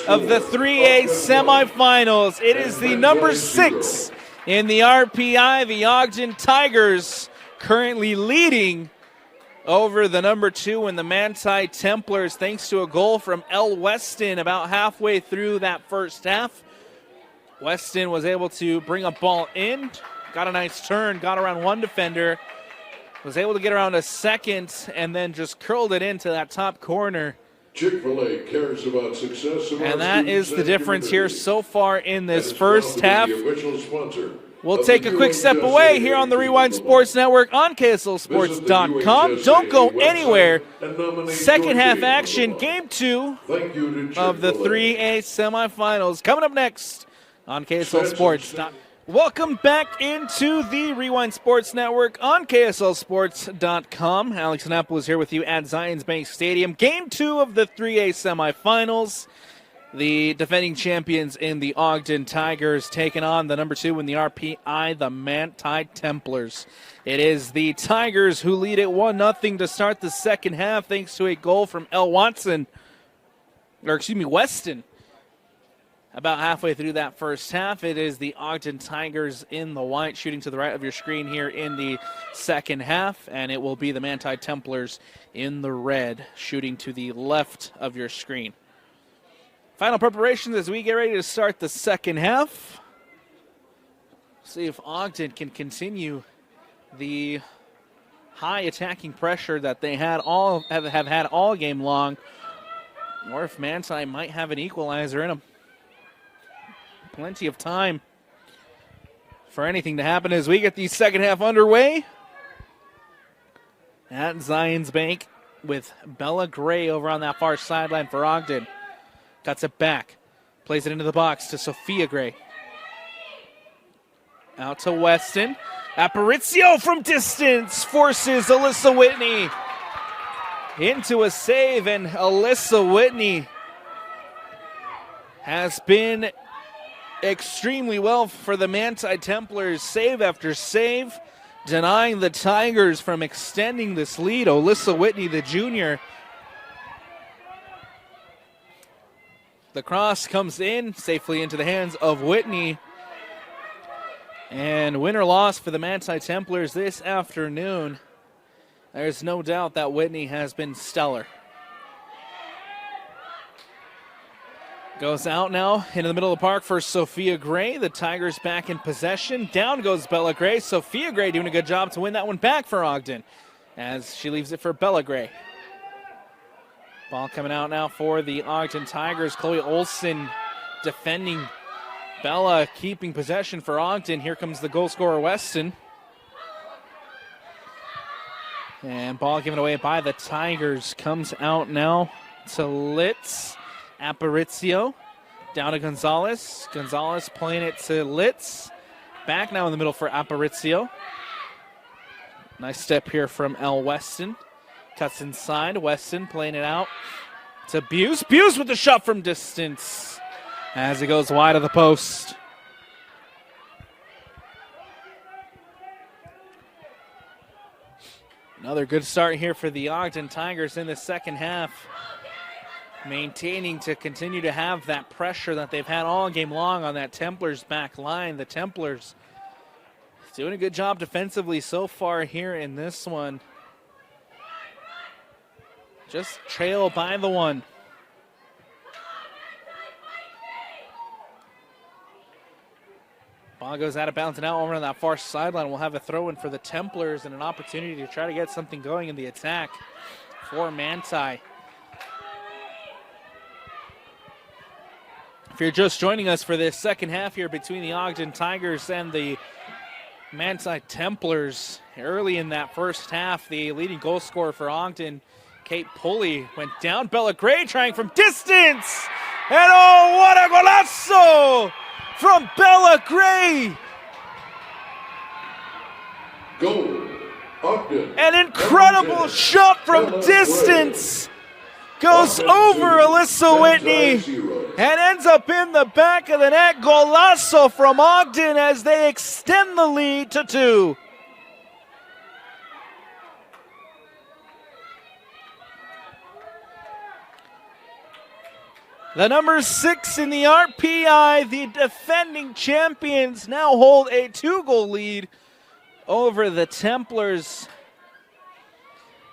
of the 3A semifinals. It is the number 6 in the RPI, the Ogden Tigers, currently leading over the number 2 in the Manti Templars, thanks to a goal from L. Weston about halfway through that first half. Weston was able to bring a ball in, got a nice turn, got around one defender, was able to get around a second, and then just curled it into that top corner. Chick-fil-A cares about success of And that is the difference here so far in this first half. We'll take a quick step away here on the Rewind Sports Network on KSLSports.com. Don't go anywhere. Second half action, game 2 of the 3A semifinals. Coming up next on KSLSports.com. Welcome back into the Rewind Sports Network on KSLSports.com. Alex Annapolis here with you at Zions Bank Stadium. Game 2 of the 3A semifinals. The defending champions in the Ogden Tigers taking on the number 2 in the RPI, the Manti Templars. It is the Tigers who lead it 1-0 to start the second half thanks to a goal from Weston. About halfway through that first half, it is the Ogden Tigers in the white shooting to the right of your screen here in the second half, and it will be the Manti Templars in the red shooting to the left of your screen. Final preparations as we get ready to start the second half. See if Ogden can continue the high attacking pressure that they have had all game long, or if Manti might have an equalizer in them. Plenty of time for anything to happen as we get the second half underway at Zions Bank with Bella Gray over on that far sideline for Ogden. Cuts it back, plays it into the box to Sophia Gray. Out to Weston. Aparicio from distance forces Alyssa Whitney. into a save, and Alyssa Whitney has been extremely well for the Manti Templars, save after save, denying the Tigers from extending this lead. Alyssa Whitney, the junior. The cross comes in safely into the hands of Whitney. And win or loss for the Manti Templars this afternoon, there's no doubt that Whitney has been stellar. Goes out now into the middle of the park for Sophia Gray. The Tigers back in possession. Down goes Bella Gray. Sophia Gray doing a good job to win that one back for Ogden as she leaves it for Bella Gray. Ball coming out now for the Ogden Tigers. Chloe Olson defending. Bella keeping possession for Ogden. Here comes the goal scorer, Weston. And ball given away by the Tigers. Comes out now to Litz. Aparicio down to Gonzalez. Gonzalez playing it to Litz. Back now in the middle for Aparicio. Nice step here from L. Weston. Cuts inside. Weston playing it out to Buse. Buse with the shot from distance as it goes wide of the post. Another good start here for the Ogden Tigers in the second half. Maintaining to continue to have that pressure that they've had all game long on that Templars back line. The Templars doing a good job defensively so far here in this one. Just trail by the one. Ball goes out of bounds and out over on that far sideline. We'll have a throw in for the Templars and an opportunity to try to get something going in the attack for Manti. If you're just joining us for this second half here between the Ogden Tigers and the Manti Templars, early in that first half, the leading goal scorer for Ogden, Kate Pulley, went down. Bella Gray trying from distance. And oh, what a golazo from Bella Gray. Goal, Ogden. An incredible shot from distance. Goes over Alyssa Whitney and ends up in the back of the net. Golazo from Ogden as they extend the lead to 2. The number 6 in the RPI, the defending champions, now hold a 2-goal lead over the Templars,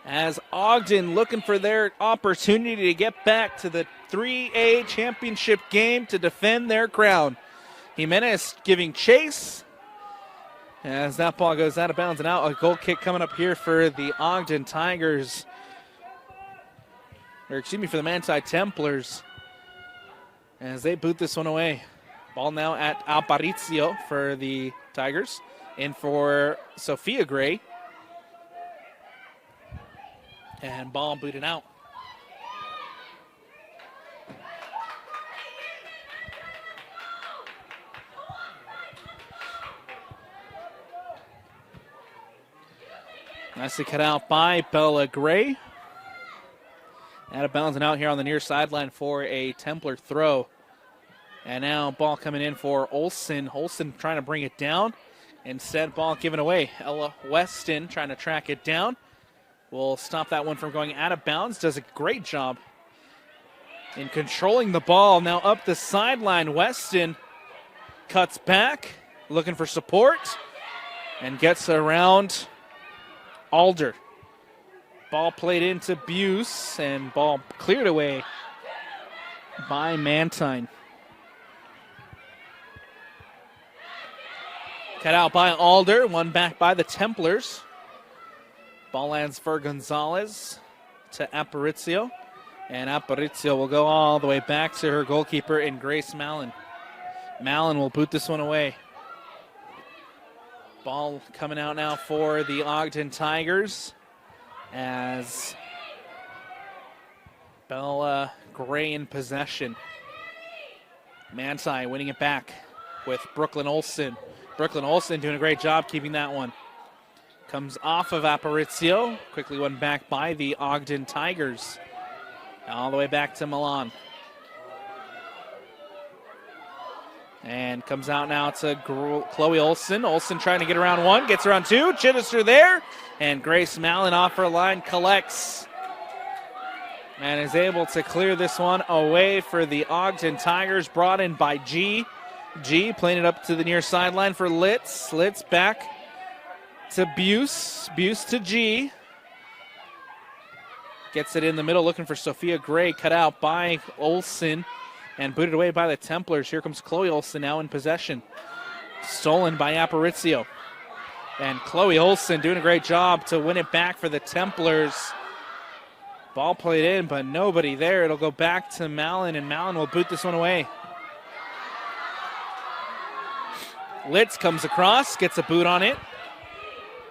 as Ogden looking for their opportunity to get back to the 3A championship game to defend their crown. Jimenez giving chase as that ball goes out of bounds and out. A goal kick coming up here for the Ogden Tigers, or excuse me, for the Manti Templars, as they boot this one away. Ball now at Aparicio for the Tigers. In for Sophia Gray. And ball booted out. Nicely cut out by Bella Gray. Out of bounds and out here on the near sideline for a Templar throw. And now ball coming in for Olson. Olson trying to bring it down. Instead, ball given away. Ella Weston trying to track it down. Will stop that one from going out of bounds. Does a great job in controlling the ball. Now up the sideline, Weston cuts back, looking for support, and gets around Alder. Ball played into Buse, and ball cleared away by Mantine. Cut out by Alder, one back by the Templars. Ball lands for Gonzalez to Aparicio. And Aparicio will go all the way back to her goalkeeper in Grace Mallon. Mallon will boot this one away. Ball coming out now for the Ogden Tigers as Bella Gray in possession. Manti winning it back with Brooklyn Olson. Brooklyn Olson doing a great job keeping that one. Comes off of Aparicio. Quickly won back by the Ogden Tigers. All the way back to Milan. And comes out now to Chloe Olson. Olson trying to get around one. Gets around two. Chittister there. And Grace Mallon off her line collects. And is able to clear this one away for the Ogden Tigers. Brought in by G. G playing it up to the near sideline for Litz. Litz back to Buse. Buse to G. Gets it in the middle, looking for Sophia Gray, cut out by Olson and booted away by the Templars. Here comes Chloe Olson now in possession. Stolen by Aparicio. And Chloe Olson doing a great job to win it back for the Templars. Ball played in, but nobody there. It'll go back to Mallon, and Mallon will boot this one away. Litz comes across, gets a boot on it.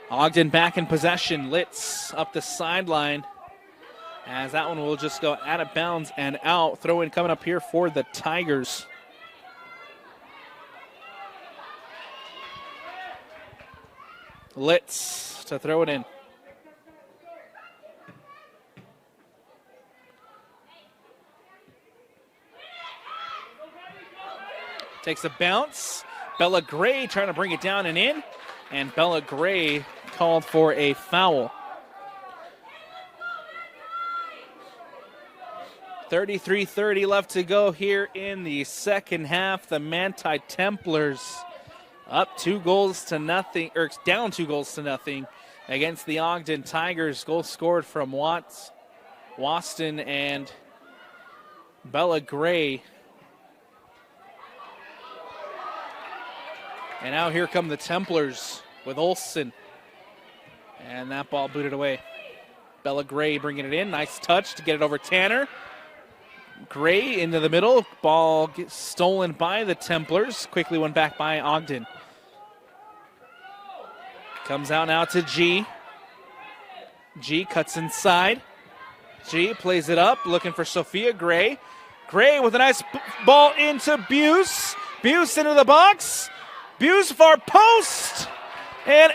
Ogden back in possession. Litz up the sideline. As that one will just go out of bounds and out. Throw in coming up here for the Tigers. Litz to throw it in. Takes a bounce. Bella Gray trying to bring it down and in. And Bella Gray called for a foul. 33-30 left to go here in the second half. The Manti Templars up 2 goals to nothing, or down 2 goals to nothing against the Ogden Tigers. Goal scored from Waston and Bella Gray. And now here come the Templars with Olson. And that ball booted away. Bella Gray bringing it in. Nice touch to get it over Tanner. Gray into the middle. Ball gets stolen by the Templars. Quickly won back by Ogden. Comes out now to G. G cuts inside. G plays it up, looking for Sophia Gray. Gray with a nice ball into Buse. Buse into the box. Buse far post. And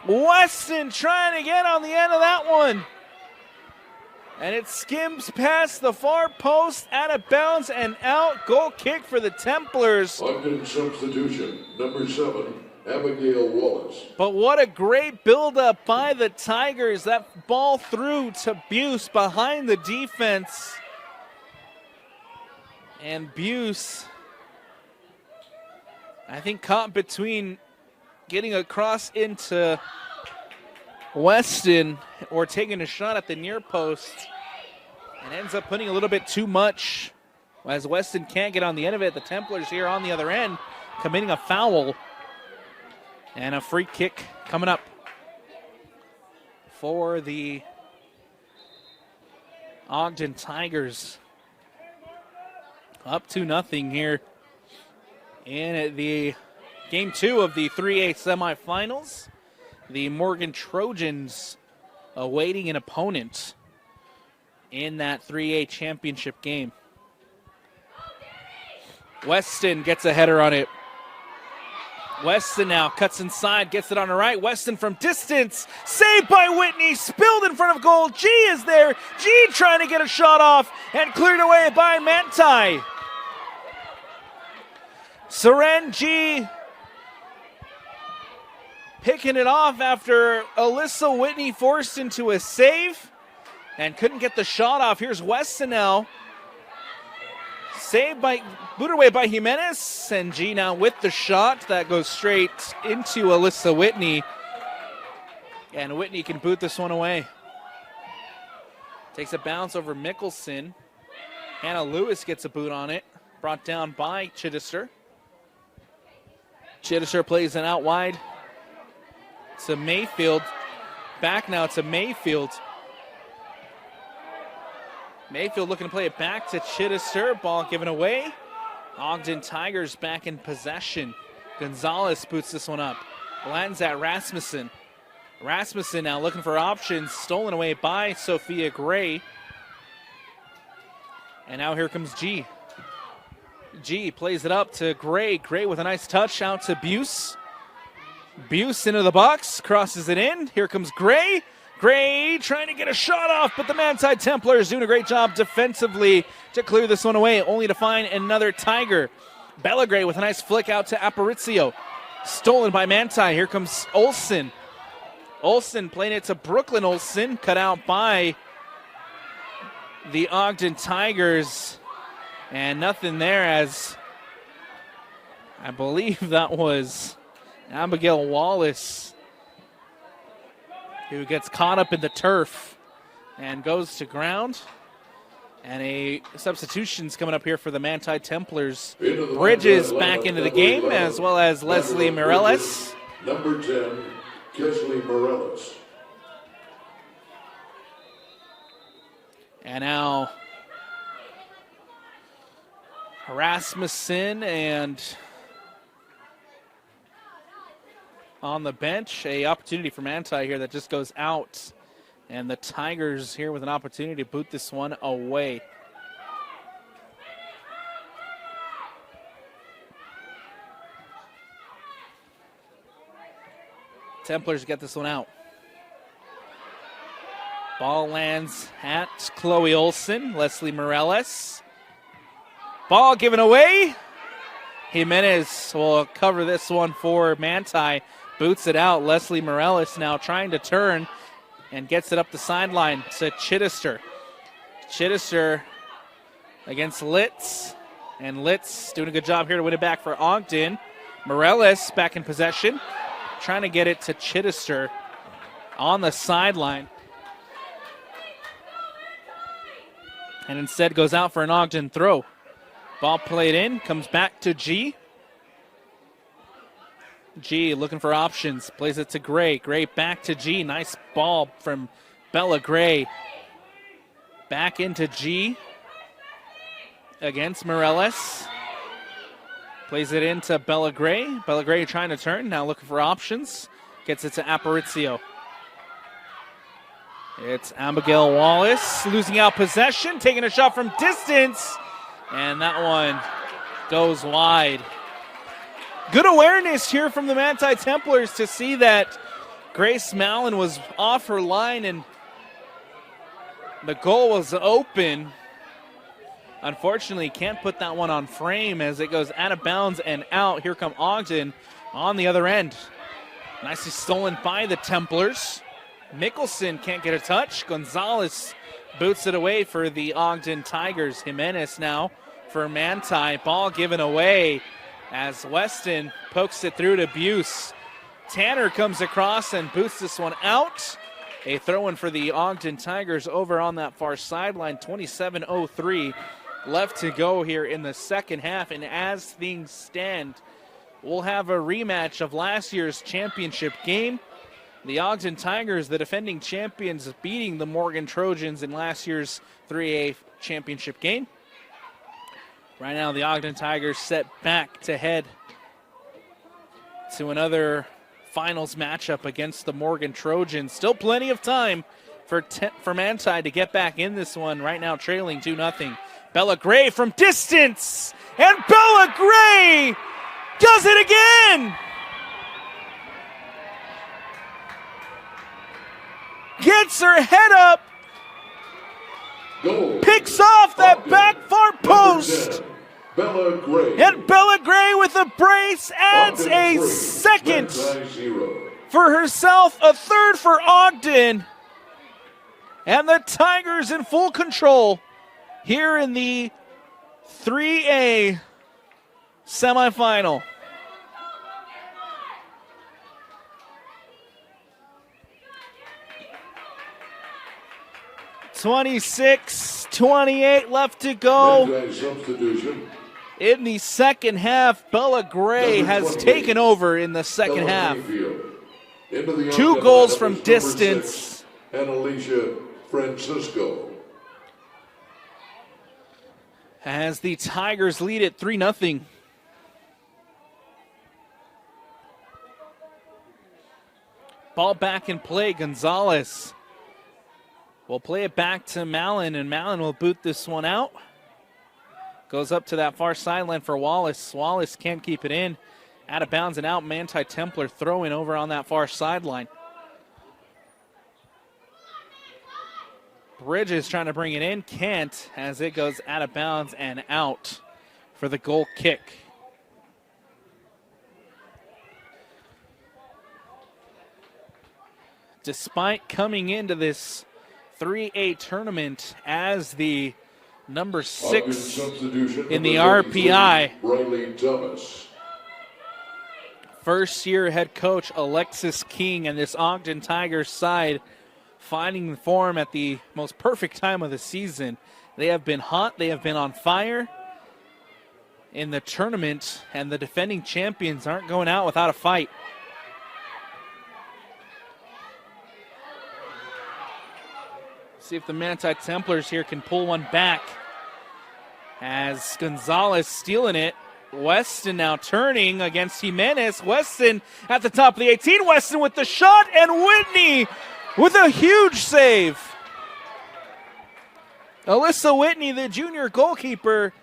Weston trying to get on the end of that one. And it skims past the far post, out of bounds and out. Goal kick for the Templars. Ogden substitution, number 7, Abigail Wallace. But what a great buildup by the Tigers. That ball through to Buse behind the defense. And Buse, I think, caught between getting across into Weston or taking a shot at the near post, and ends up putting a little bit too much as Weston can't get on the end of it. The Templars here on the other end committing a foul, and a free kick coming up for the Ogden Tigers. Up 2-0 here in the game 2 of the 3A semifinals. The Morgan Trojans awaiting an opponent in that 3A championship game. Weston gets a header on it. Weston now cuts inside, gets it on the right. Weston from distance, saved by Whitney, spilled in front of goal. G is there. G trying to get a shot off and cleared away by Manti. Seren G picking it off after Alyssa Whitney forced into a save and couldn't get the shot off. Here's Weston now. Saved by, booted away by Jimenez, and G now with the shot that goes straight into Alyssa Whitney. And Whitney can boot this one away. Takes a bounce over Mickelson. Hannah Lewis gets a boot on it. Brought down by Chittister. Chittister plays it out wide to Mayfield. Back now to Mayfield. Mayfield looking to play it back to Chittister. Ball given away. Ogden Tigers back in possession. Gonzalez boots this one up. Lands at Rasmussen. Rasmussen now looking for options. Stolen away by Sophia Gray. And now here comes G. G plays it up to Gray. Gray with a nice touch out to Buse. Buse into the box, crosses it in. Here comes Gray. Gray trying to get a shot off, but the Manti Templars doing a great job defensively to clear this one away, only to find another Tiger. Belagray with a nice flick out to Aparicio. Stolen by Manti. Here comes Olsen. Olsen playing it to Brooklyn Olsen, cut out by the Ogden Tigers. And nothing there, as I believe that was Abigail Wallace who gets caught up in the turf and goes to ground. And a substitution's coming up here for the Manti Templars. Bridges back into the game, as well as Leslie Mireles. Number 10, Kesley Mireles. And now Rasmussen and on the bench, a opportunity for Manti here that just goes out. And the Tigers here with an opportunity to boot this one away. Templars get this one out. Ball lands at Chloe Olsen, Leslie Mireles. Ball given away. Jimenez will cover this one for Manti. Boots it out. Leslie Mireles now trying to turn and gets it up the sideline to Chittister. Chittister against Litz. And Litz doing a good job here to win it back for Ogden. Mireles back in possession. Trying to get it to Chittister on the sideline. And instead goes out for an Ogden throw. Ball played in, comes back to G. G looking for options, plays it to Gray. Gray back to G, nice ball from Bella Gray. Back into G against Mireles. Plays it into Bella Gray. Bella Gray trying to turn, now looking for options. Gets it to Aparicio. It's Abigail Wallace losing out possession, taking a shot from distance. And that one goes wide. Good awareness here from the Manti Templars to see that Grace Mallon was off her line and the goal was open. Unfortunately, can't put that one on frame as it goes out of bounds and out. Here come Ogden on the other end. Nicely stolen by the Templars. Mickelson can't get a touch. Gonzalez boots it away for the Ogden Tigers. Jimenez now for Manti. Ball given away as Weston pokes it through to Buse. Tanner comes across and boots this one out. A throw-in for the Ogden Tigers over on that far sideline. 27:03 left to go here in the second half. And as things stand, we'll have a rematch of last year's championship game. The Ogden Tigers, the defending champions, beating the Morgan Trojans in last year's 3A championship game. Right now, the Ogden Tigers set back to head to another finals matchup against the Morgan Trojans. Still plenty of time for Manti to get back in this one. Right now, trailing 2-0. Bella Gray from distance, and Bella Gray does it again! Gets her head up, Goal. picks off that back far post, Bella Gray. and Bella Gray with a brace adds a second for herself, a third for Ogden, and the Tigers in full control here in the 3A semifinal. .26-28 left to go. Substitution. In the second half, Bella Gray has taken over in the second half. Two goals from distance. And Alicia Francisco. As the Tigers lead it 3-0. Ball back in play, Gonzalez. We'll play it back to Mallon, and Mallon will boot this one out. Goes up to that far sideline for Wallace. Wallace can't keep it in. Out of bounds and out. Manti Templar throwing over on that far sideline. Bridges trying to bring it in. Can't, as it goes out of bounds and out for the goal kick. Despite coming into this 3A tournament as the number 6 in the RPI, Riley Thomas. first-year head coach Alexis King and this Ogden Tigers side finding the form at the most perfect time of the season. They have been hot. They have been on fire in the tournament, and the defending champions aren't going out without a fight. See if the Manti Templars here can pull one back. As Gonzalez stealing it. Weston now turning against Jimenez. Weston at the top of the 18. Weston with the shot, and Whitney with a huge save. Alyssa Whitney, the junior goalkeeper,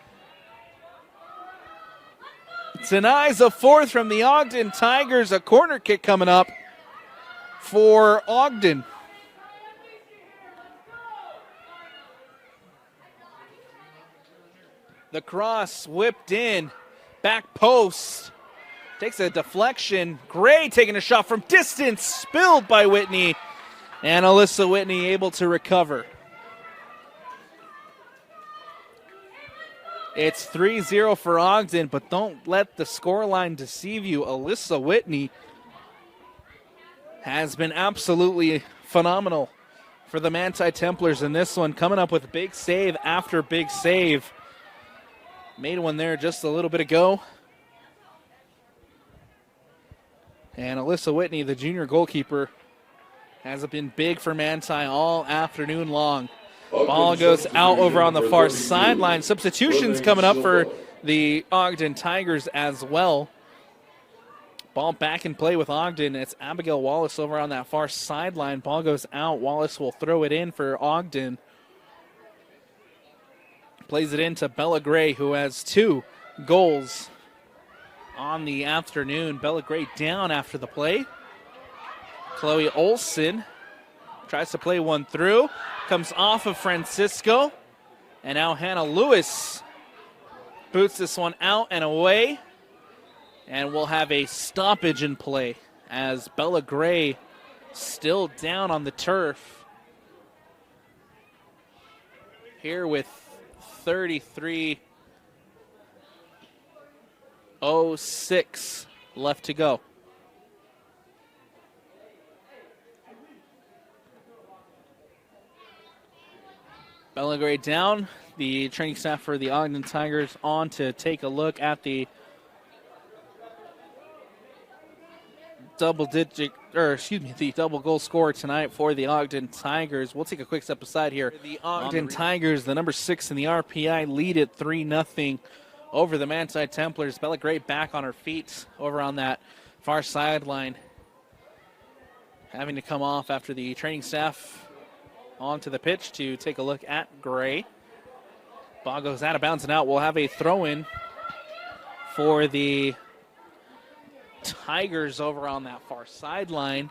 denies a fourth from the Ogden Tigers. A corner kick coming up for Ogden. The cross whipped in, back post, takes a deflection. Gray taking a shot from distance, spilled by Whitney, and Alyssa Whitney able to recover. It's 3-0 for Ogden, but don't let the scoreline deceive you. Alyssa Whitney has been absolutely phenomenal for the Manti Templars in this one, coming up with big save after big save. Made one there just a little bit ago. And Alyssa Whitney, the junior goalkeeper, has been big for Manti all afternoon long. Ball goes out over on the far sideline. Substitutions coming up for the Ogden Tigers as well. Ball back in play with Ogden. It's Abigail Wallace over on that far sideline. Ball goes out. Wallace will throw it in for Ogden. Plays it into Bella Gray, who has 2 goals on the afternoon. Bella Gray down after the play. Chloe Olson tries to play one through. Comes off of Francisco. And now Hannah Lewis boots this one out and away. And we'll have a stoppage in play as Bella Gray still down on the turf. Here with 33:06 left to go. Bella Gray down. The training staff for the Ogden Tigers on to take a look at the the double goal scorer tonight for the Ogden Tigers. We'll take a quick step aside here. The Ogden Tigers, the number 6 in the RPI, lead it 3-0 over the Manti Templars. Bella Gray back on her feet over on that far sideline, having to come off after the training staff onto the pitch to take a look at Gray. Ball goes out of bounds and out. We'll have a throw-in for the Tigers over on that far sideline.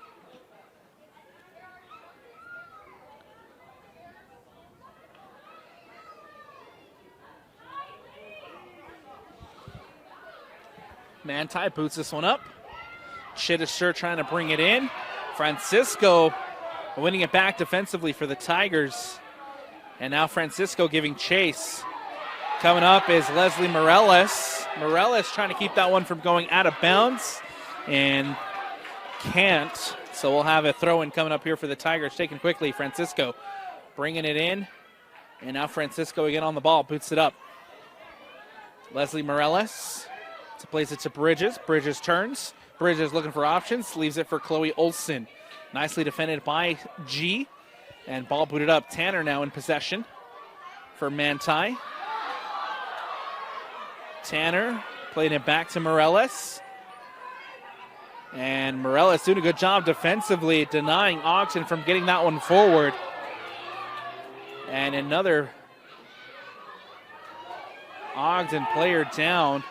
Manti boots this one up. Chittister trying to bring it in. Francisco winning it back defensively for the Tigers. And now Francisco giving chase. Coming up is Leslie Morales. Morales trying to keep that one from going out of bounds and can't. So we'll have a throw-in coming up here for the Tigers. Taken quickly. Francisco bringing it in. And now Francisco again on the ball. Boots it up. Leslie Morales plays it to Bridges. Bridges turns. Bridges looking for options. Leaves it for Chloe Olson. Nicely defended by G. And ball booted up. Tanner now in possession for Manti. Tanner playing it back to Morales. And Morales doing a good job defensively, denying Ogden from getting that one forward. And another Ogden player down.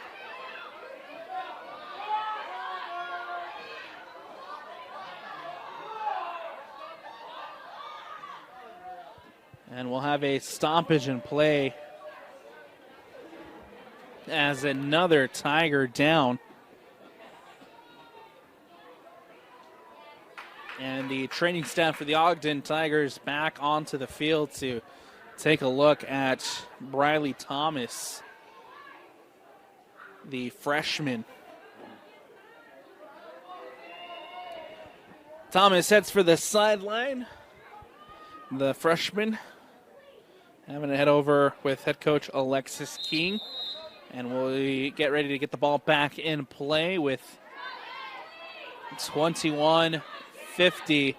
And we'll have a stoppage in play as another Tiger down. And the training staff for the Ogden Tigers back onto the field to take a look at Briley Thomas, the freshman. Thomas heads for the sideline. The freshman having to head over with head coach Alexis King. And we'll get ready to get the ball back in play with 21:50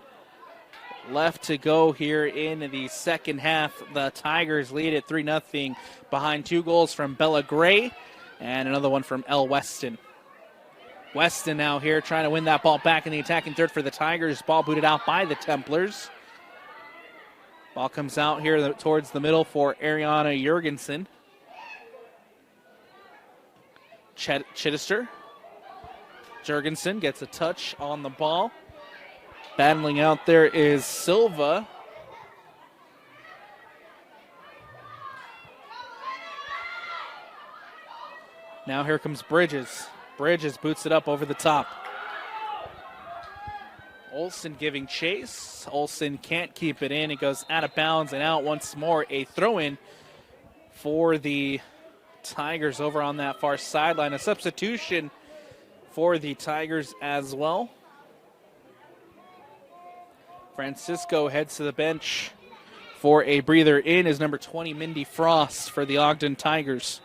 left to go here in the second half. The Tigers lead at 3-0 behind 2 goals from Bella Gray and another one from Elle Weston. Weston now here trying to win that ball back in the attacking third for the Tigers. Ball booted out by the Templars. Ball comes out here towards the middle for Ariana Jurgensen. Chittister. Jurgensen gets a touch on the ball. Battling out there is Silva. Now here comes Bridges. Bridges boots it up over the top. Olsen giving chase. Olsen can't keep it in. It goes out of bounds and out once more. A throw-in for the Tigers over on that far sideline. A substitution for the Tigers as well. Francisco heads to the bench for a breather in is number 20, Mindy Frost for the Ogden Tigers.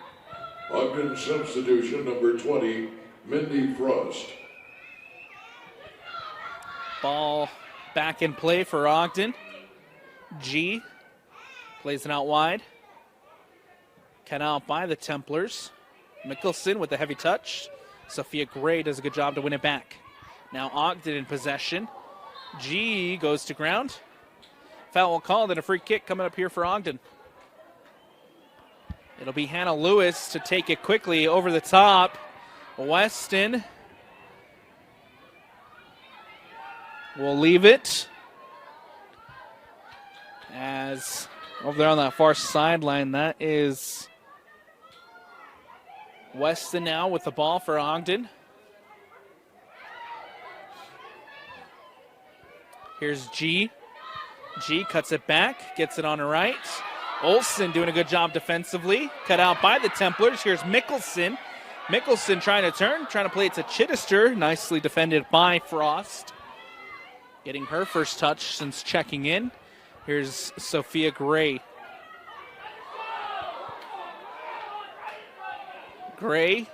Ogden substitution number 20, Mindy Frost. Ball back in play for Ogden. G plays it out wide. Cut out by the Templars. Mickelson with the heavy touch. Sophia Gray does a good job to win it back. Now Ogden in possession. G goes to ground. Foul called and a free kick coming up here for Ogden. It'll be Hannah Lewis to take it quickly over the top. Weston will leave it. As over there on that far sideline, that is Weston now with the ball for Ogden. Here's G. G cuts it back, gets it on the right. Olsen doing a good job defensively. Cut out by the Templars. Here's Mickelson. Mickelson trying to turn, trying to play it to Chittister. Nicely defended by Frost. Getting her first touch since checking in. Here's Sophia Gray. Gray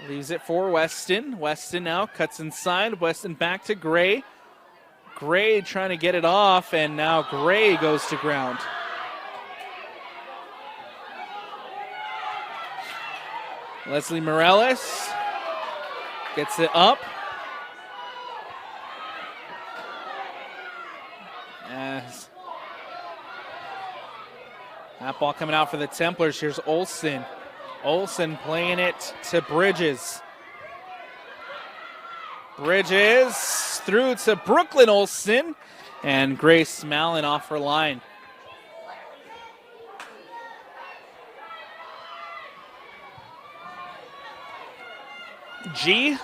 leaves it for Weston. Weston now cuts inside. Weston back to Gray. Gray trying to get it off, and now Gray goes to ground. Leslie Morales gets it up. As that ball coming out for the Templars. Here's Olsen. Olsen playing it to Bridges. Bridges through to Brooklyn Olsen, and Grace Mallon off her line. G.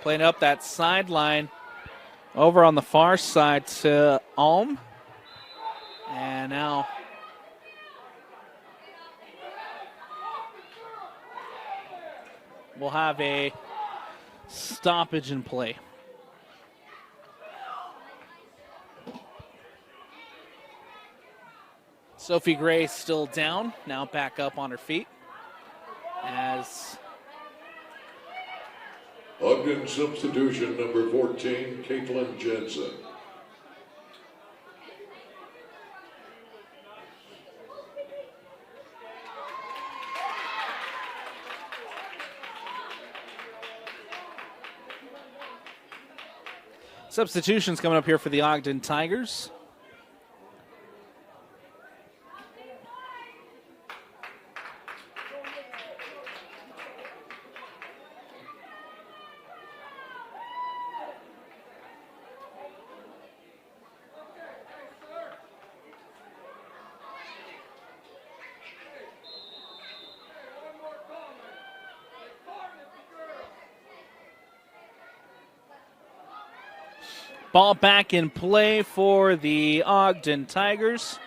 Playing up that sideline over on the far side to Alm. And now we'll have a stoppage in play. Sophie Gray still down, now back up on her feet as Ogden substitution number 14, Caitlin Jensen. substitutions coming up here for the Ogden Tigers. Ball back in play for the Ogden Tigers.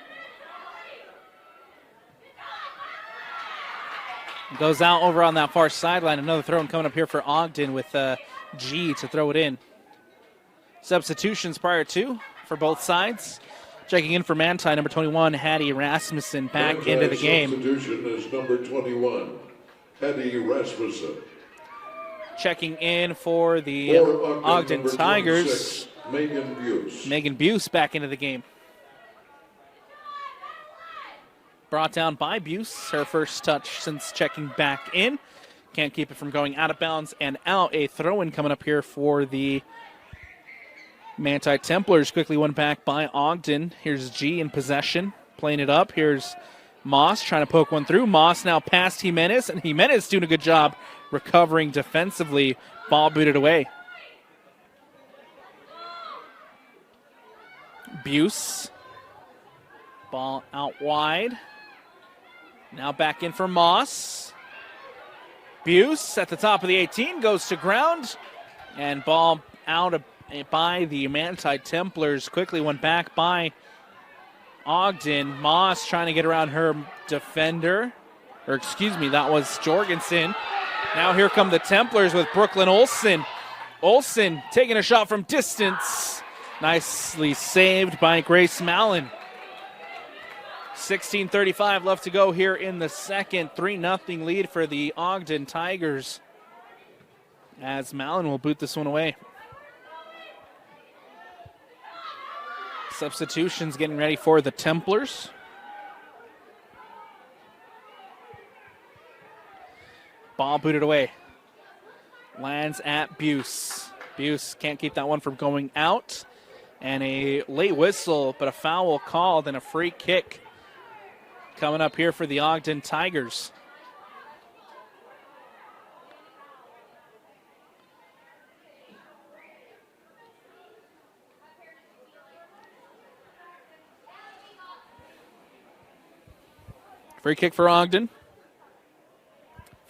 Goes out over on that far sideline. Another throw coming up here for Ogden with G to throw it in. Substitutions prior to for both sides. Checking in for Manti, number 21, Hattie Rasmussen back into the game. Substitution is number 21, Hattie Rasmussen. Checking in for the Ogden Tigers, Megan Buse. Megan Buse back into the game. Brought down by Buse, her first touch since checking back in. Can't keep it from going out of bounds and out. A throw-in coming up here for the Manti Templars. Quickly won back by Ogden. Here's G in possession, playing it up. Here's Moss trying to poke one through. Moss now past Jimenez, and Jimenez doing a good job recovering defensively. Ball booted away. Buse. Ball out wide. Now back in for Moss. Buse at the top of the 18 goes to ground. And ball out by the Manti Templars. Quickly went back by Ogden. Moss trying to get around her defender. Or excuse me, that was Jorgensen. Now here come the Templars with Brooklyn Olsen. Olsen taking a shot from distance. Nicely saved by Grace Mallon. 16:35 left to go here in the second. 3-0 lead for the Ogden Tigers. As Mallon will boot this one away. Substitutions getting ready for the Templars. Ball booted away. Lands at Buse. Buse can't keep that one from going out. And a late whistle, but a foul called and a free kick coming up here for the Ogden Tigers. Free kick for Ogden.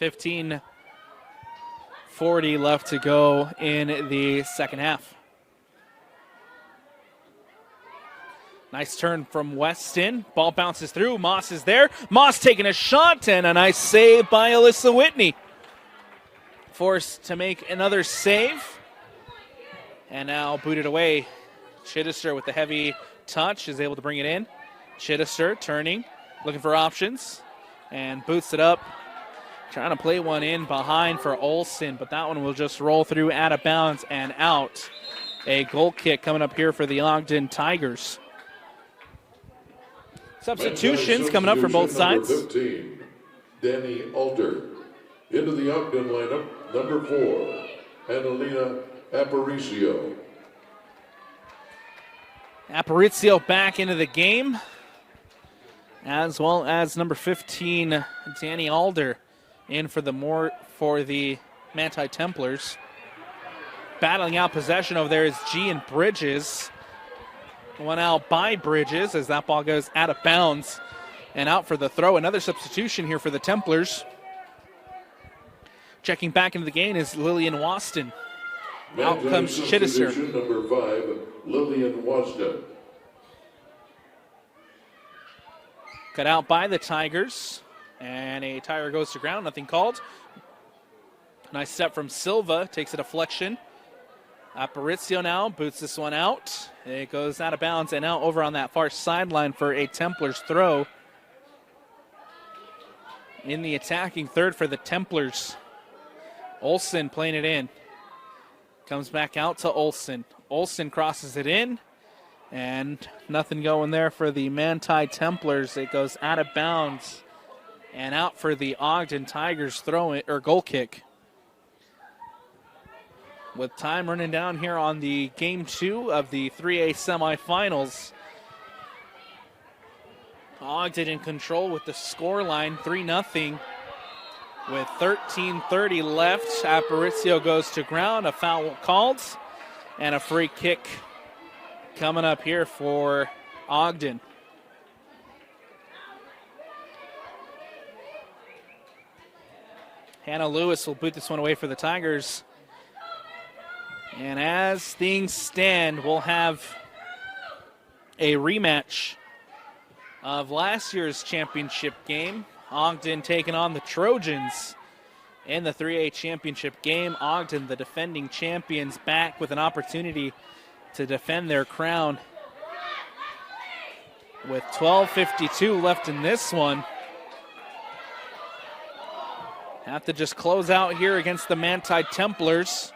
15:40 left to go in the second half. Nice turn from Weston. Ball bounces through. Moss is there. Moss taking a shot and a nice save by Alyssa Whitney. Forced to make another save. And now booted away. Chittister with the heavy touch is able to bring it in. Chittister turning, looking for options, and boots it up. Trying to play one in behind for Olsen, but that one will just roll through out of bounds and out. A goal kick coming up here for the Ogden Tigers. Substitutions coming up for both sides. Number 15, Danny Alter. Into the Ogden lineup, number 4, Annalena Aparicio. Aparicio back into the game, as well as number 15, Danny Alder, in for the Manti Templars. Battling out possession over there is G and Bridges. One out by Bridges as that ball goes out of bounds and out for the throw. Another substitution here for the Templars. Checking back into the game is Lillian Waston. Out comes Chittister. Number 5, Lillian Waston. Cut out by the Tigers. And a tire goes to ground, nothing called. Nice step from Silva, takes a deflection. Aparicio now boots this one out. It goes out of bounds and out over on that far sideline for a Templars throw. In the attacking third for the Templars. Olsen playing it in. Comes back out to Olsen. Olsen crosses it in. And nothing going there for the Manti Templars. It goes out of bounds and out for the Ogden Tigers goal kick. With time running down here on the game 2 of the 3A semifinals. Ogden in control with the scoreline, 3-0. With 13:30 left, Aparicio goes to ground, a foul called, and a free kick coming up here for Ogden. Hannah Lewis will boot this one away for the Tigers. And as things stand, we'll have a rematch of last year's championship game. Ogden taking on the Trojans in the 3A championship game. Ogden, the defending champions, back with an opportunity to defend their crown. With 12:52 left in this one. Have to just close out here against the Manti Templars.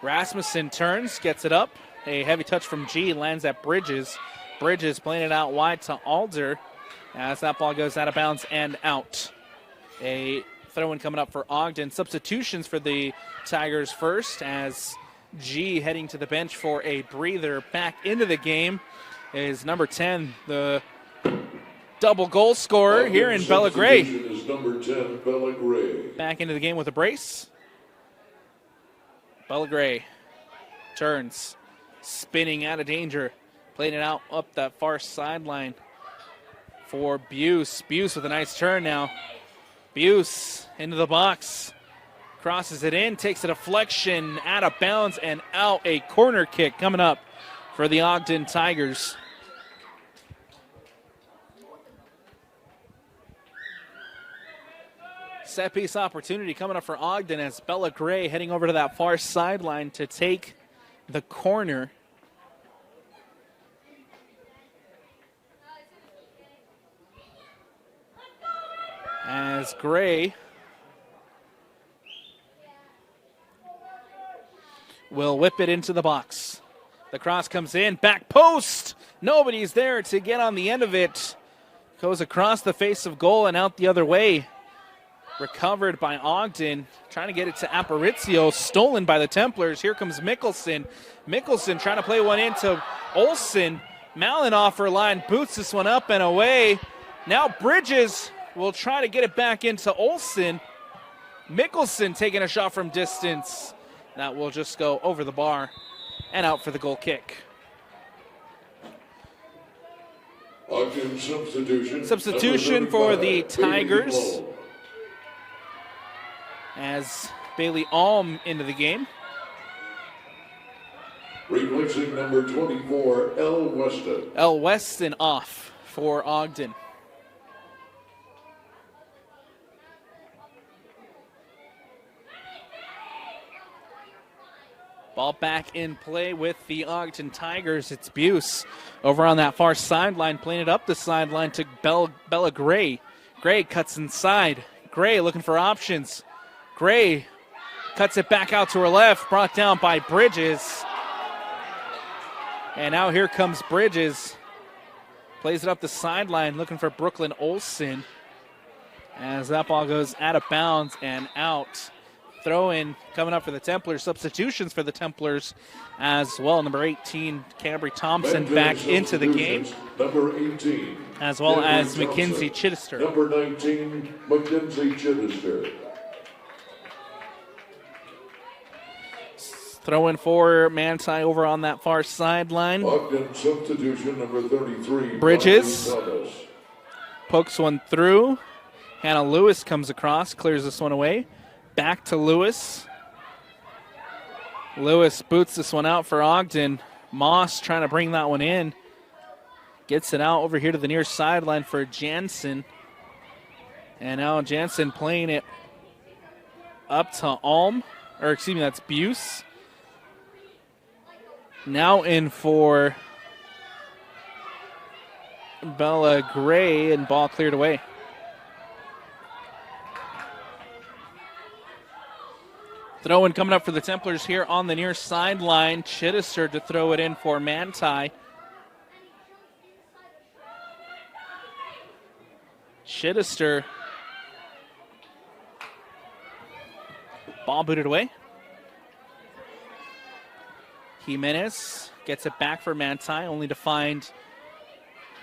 Rasmussen turns, gets it up. A heavy touch from G, lands at Bridges. Bridges playing it out wide to Alder as that ball goes out of bounds and out. A throw-in coming up for Ogden. Substitutions for the Tigers first as G heading to the bench for a breather. Back into the game is number 10, the double goal scorer here in Bella Gray. Is number 10, Bella Gray. Back into the game with a brace. Bella Gray turns, spinning out of danger, playing it out up that far sideline for Buse. Buse with a nice turn now. Buse into the box, crosses it in, takes a deflection, out of bounds and out. A corner kick coming up for the Ogden Tigers. Set piece opportunity coming up for Ogden as Bella Gray heading over to that far sideline to take the corner. As Gray will whip it into the box. The cross comes in, back post. Nobody's there to get on the end of it. Goes across the face of goal and out the other way. Recovered by Ogden, trying to get it to Aparicio, stolen by the Templars. Here comes Mickelson. Mickelson trying to play one into Olsen. Malinoffer line boots this one up and away. Now Bridges will try to get it back into Olsen. Mickelson taking a shot from distance. That will just go over the bar and out for the goal kick. Ogden Substitution for the Tigers. As Bailey Alm into the game. Replacing number 24, L. Weston. L. Weston off for Ogden. Ball back in play with the Ogden Tigers. It's Buse over on that far sideline, playing it up the sideline to Bella Gray. Gray cuts inside. Gray looking for options. Gray cuts it back out to her left, brought down by Bridges. And now here comes Bridges. Plays it up the sideline, looking for Brooklyn Olsen. As that ball goes out of bounds and out. Throw in coming up for the Templars. Substitutions for the Templars as well. Number 18, Cambry Thompson back into the game. Number 18. As well Cambry as Thompson. Mackenzie Chittister. Number 19, Mackenzie Chittister. Throw in for Manti over on that far sideline. Ogden substitution number 33. Bridges. Thomas. Pokes one through. Hannah Lewis comes across, clears this one away. Back to Lewis. Lewis boots this one out for Ogden. Moss trying to bring that one in. Gets it out over here to the near sideline for Jansen. And now Jansen playing it up to Alm. Or excuse me, that's Buse. Now in for Bella Gray, and ball cleared away. Throw-in coming up for the Templars here on the near sideline. Chittister to throw it in for Manti. Chittister. Ball booted away. Jimenez gets it back for Manti, only to find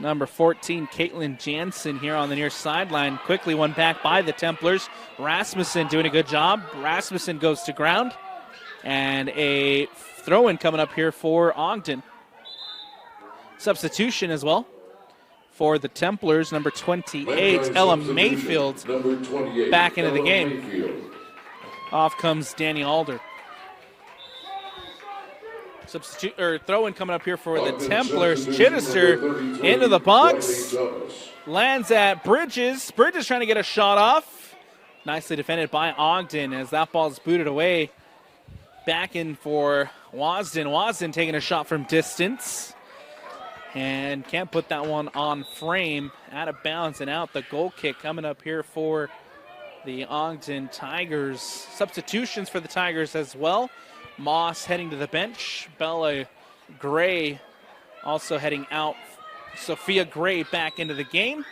number 14, Caitlin Jansen here on the near sideline. Quickly one back by the Templars. Rasmussen doing a good job. Rasmussen goes to ground. And a throw-in coming up here for Ogden. Substitution as well for the Templars. Number 28, Ella Mayfield, number 28, back into the Ella game. Mayfield. Off comes Danny Alder. Substitute or throw in coming up here for the Ogden Templars. substitution Chittister number 33, into the box. Riley Thomas. Lands at Bridges. Bridges trying to get a shot off. Nicely defended by Ogden as that ball is booted away. Back in for Wasden. Wasden taking a shot from distance. And can't put that one on frame. Out of bounds and out. The goal kick coming up here for the Ogden Tigers. Substitutions for the Tigers as well. Moss heading to the bench. Bella Gray also heading out. Sophia Gray back into the game.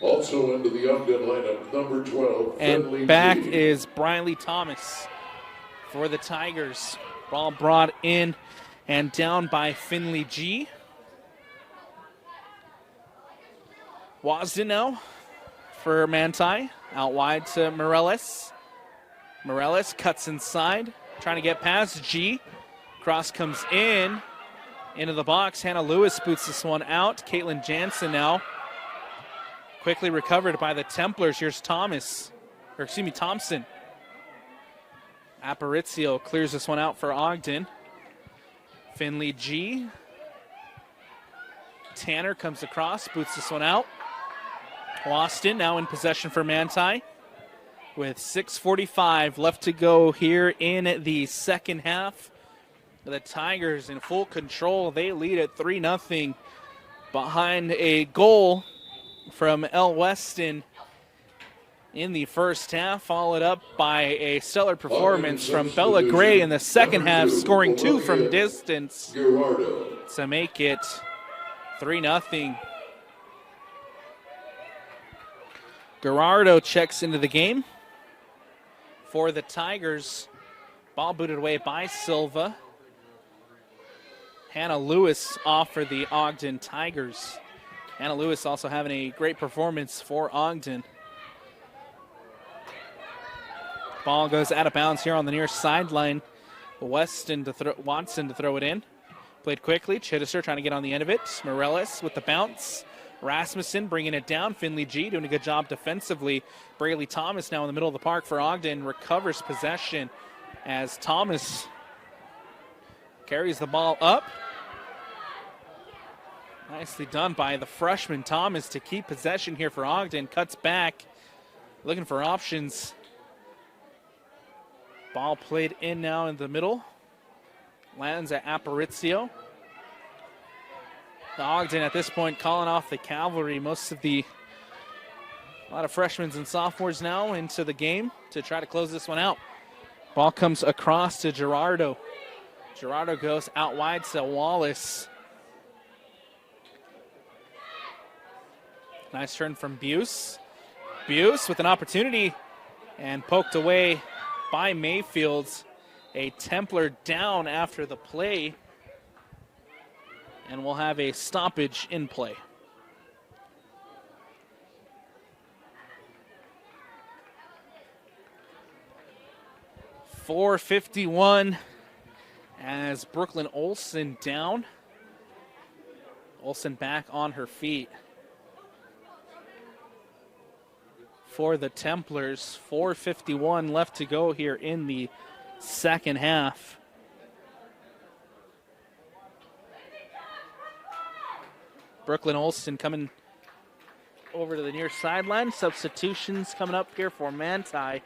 Also into the Ogden lineup, number 12, And Finley back G. is Briley Thomas for the Tigers. Ball brought in and down by Finley G. Wasden now for Manti. Out wide to Morales. Morales cuts inside, trying to get past G. Cross comes in, into the box. Hannah Lewis boots this one out. Caitlin Jansen now. Quickly recovered by the Templars. Here's Thompson. Aparicio clears this one out for Ogden. Finley G. Tanner comes across, boots this one out. Austin now in possession for Manti with 6:45 left to go here in the second half. The Tigers in full control. They lead at 3-0 behind a goal from El Weston in the first half, followed up by a stellar performance from Bella Gray in the second half, scoring 2 from distance Gerardo. to make it 3-0. Gerardo checks into the game for the Tigers. Ball booted away by Silva. Hannah Lewis off for the Ogden Tigers. Hannah Lewis also having a great performance for Ogden. Ball goes out of bounds here on the near sideline. Watson to throw it in. Played quickly. Chittister trying to get on the end of it. Morales with the bounce. Rasmussen bringing it down. Finley G doing a good job defensively. Braley Thomas now in the middle of the park for Ogden. Recovers possession as Thomas carries the ball up. Nicely done by the freshman Thomas to keep possession here for Ogden. Cuts back, looking for options. Ball played in now in the middle. Lands at Aparicio. The Ogden at this point calling off the cavalry. A lot of freshmen and sophomores now into the game to try to close this one out. Ball comes across to Gerardo. Gerardo goes out wide to Wallace. Nice turn from Buse. Buse with an opportunity and poked away by Mayfield. A Templar down after the play. And we'll have a stoppage in play. .451 as Brooklyn Olsen down. Olsen back on her feet. For the Templars, 4:51 left to go here in the second half. Brooklyn Olsen coming over to the near sideline. Substitutions coming up here for Manti.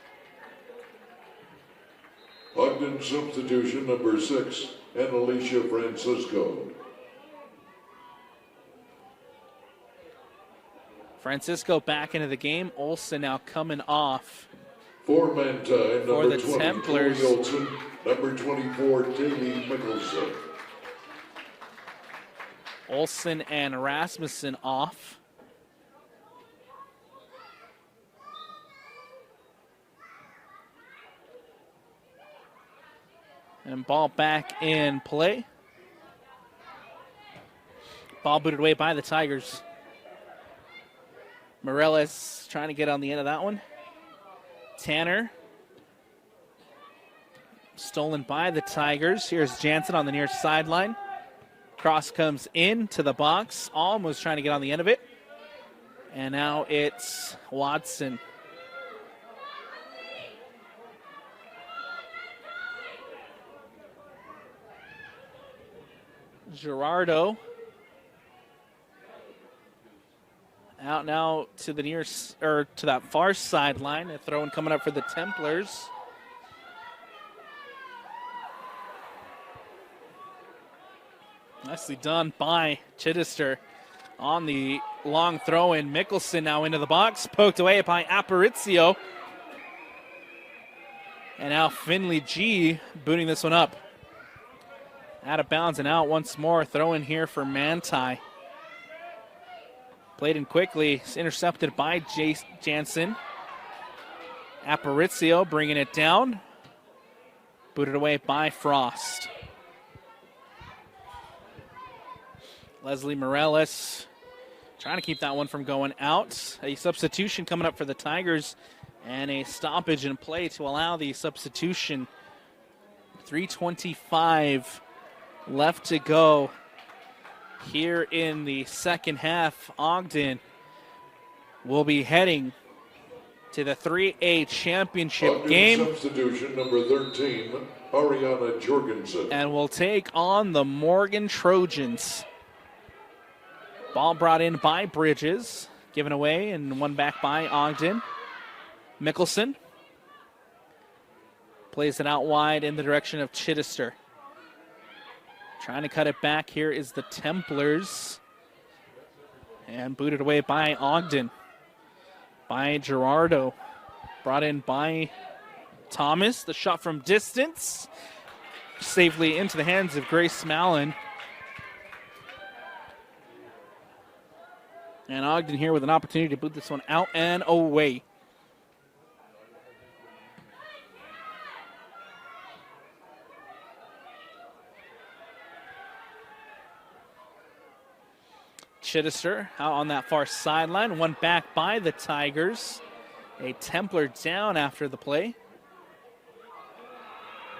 Ogden substitution number 6, Annalicia Francisco. Francisco back into the game. Olsen now coming off. For Manti, For number the 20, Templars. Chloe Olsen, number 24, Davey Mickelson. Olsen and Rasmussen off. And ball back in play. Ball booted away by the Tigers. Morales trying to get on the end of that one. Tanner. Stolen by the Tigers. Here's Jansen on the near sideline. Cross comes into the box. Alm was trying to get on the end of it. And now it's Watson. Gerardo out now to the to that far sideline. A throw-in coming up for the Templars. Nicely done by Chittister on the long throw-in. Mickelson now into the box, poked away by Aparicio. And now Finley G booting this one up. Out of bounds and out once more. Throw in here for Manti. Played in quickly. It's intercepted by Jace Jansen. Aparicio bringing it down. Booted away by Frost. Leslie Morales trying to keep that one from going out. A substitution coming up for the Tigers and a stoppage in play to allow the substitution. 3:25 left to go here in the second half. Ogden will be heading to the 3A championship Ogden game. Substitution number 13, Ariana Jorgensen. And will take on the Morgan Trojans. Ball brought in by Bridges, given away and one back by Ogden. Mickelson plays it out wide in the direction of Chittister. Trying to cut it back here is the Templars. And booted away by Ogden. By Gerardo. Brought in by Thomas. The shot from distance. Safely into the hands of Grace Mallon. And Ogden here with an opportunity to boot this one out and away. Chittister out on that far sideline. One back by the Tigers. A Templar down after the play.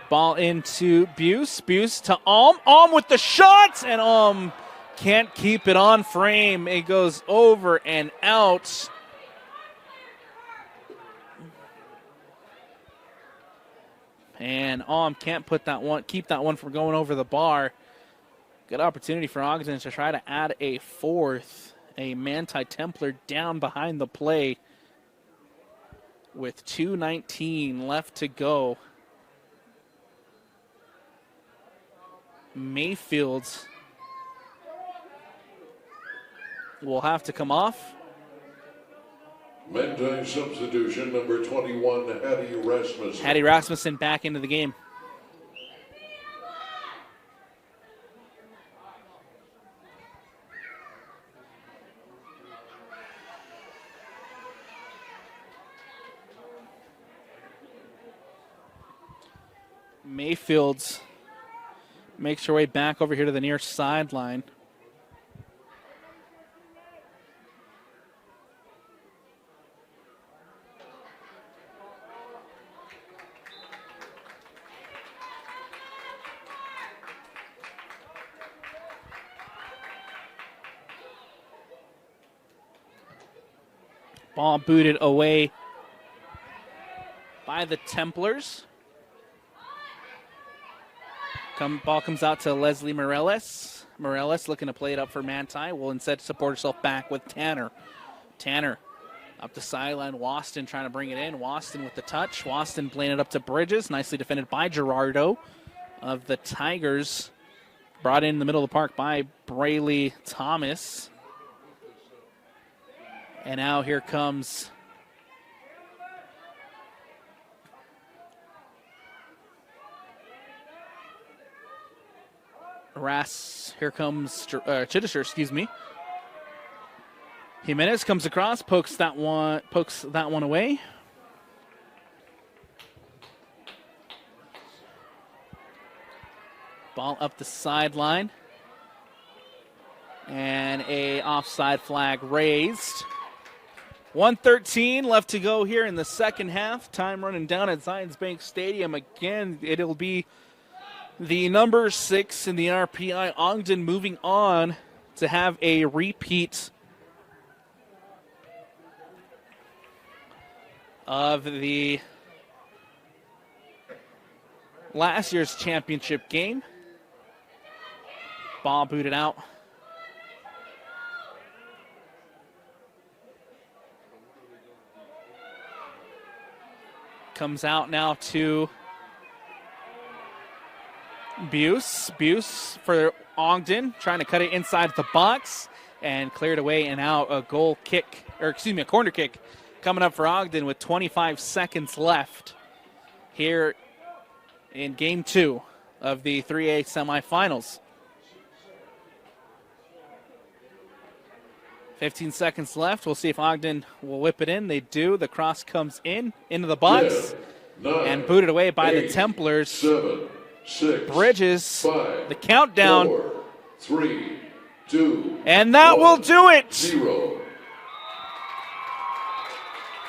Ball into Buse. Buse to Alm. Alm with the shot. And Alm can't keep it on frame. It goes over and out. And Alm can't keep that one from going over the bar. Good opportunity for Ogden to try to add a fourth. A Manti Templar down behind the play with 2:19 left to go. Mayfield will have to come off. Manti substitution number 21, Hattie Rasmussen. Hattie Rasmussen back into the game. Mayfield makes her way back over here to the near sideline. Ball booted away by the Templars. Ball comes out to Leslie Morales. Morales looking to play it up for Manti. Will instead support herself back with Tanner. Tanner up the sideline. Waston trying to bring it in. Waston with the touch. Waston playing it up to Bridges. Nicely defended by Gerardo of the Tigers. Brought in the middle of the park by Brayley Thomas. And now here comes Chittister, excuse me. Jimenez comes across, pokes that one away. Ball up the sideline. And a offside flag raised. 1:13 left to go here in the second half. Time running down at Zions Bank Stadium. Again, it'll be the number 6 in the RPI, Ogden, moving on to have a repeat of the last year's championship game. Ball booted out. Comes out now to Buse. Buse for Ogden, trying to cut it inside the box and cleared away and out. A corner kick coming up for Ogden with 25 seconds left here in game 2 of the 3A semifinals. 15 seconds left. We'll see if Ogden will whip it in. They do. The cross comes into the box, 10, 9, and booted away by 8, the Templars. 7, 6, Bridges 5, the countdown. 4, 3, 2, and that 1, will do it. 0.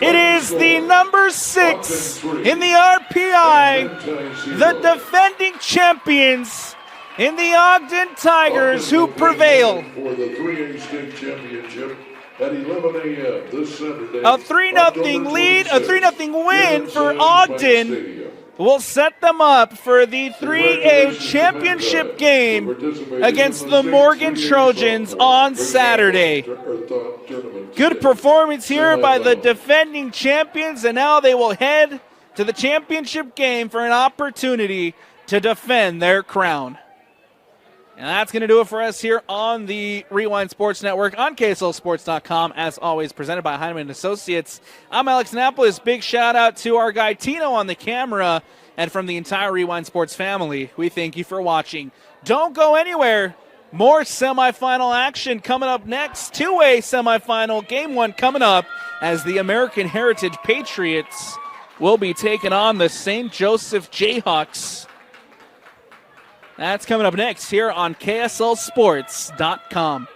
It is the number 6 in the RPI, the defending champions in the Ogden Tigers, who prevail. For the 3A state championship at 11 a.m. this Saturday. A 3-0 lead, a 3-0 win for Ogden will set them up for the 3A championship game against the Morgan Trojans on Saturday. Good performance here by the defending champions, and now they will head to the championship game for an opportunity to defend their crown. And that's going to do it for us here on the Rewind Sports Network on KSLSports.com, as always, presented by Heinemann Associates. I'm Alex Annapolis. Big shout out to our guy Tino on the camera, and from the entire Rewind Sports family, we thank you for watching. Don't go anywhere. More semifinal action coming up next. 2A semifinal, game 1 coming up, as the American Heritage Patriots will be taking on the St. Joseph Jayhawks. That's coming up next here on KSLSports.com.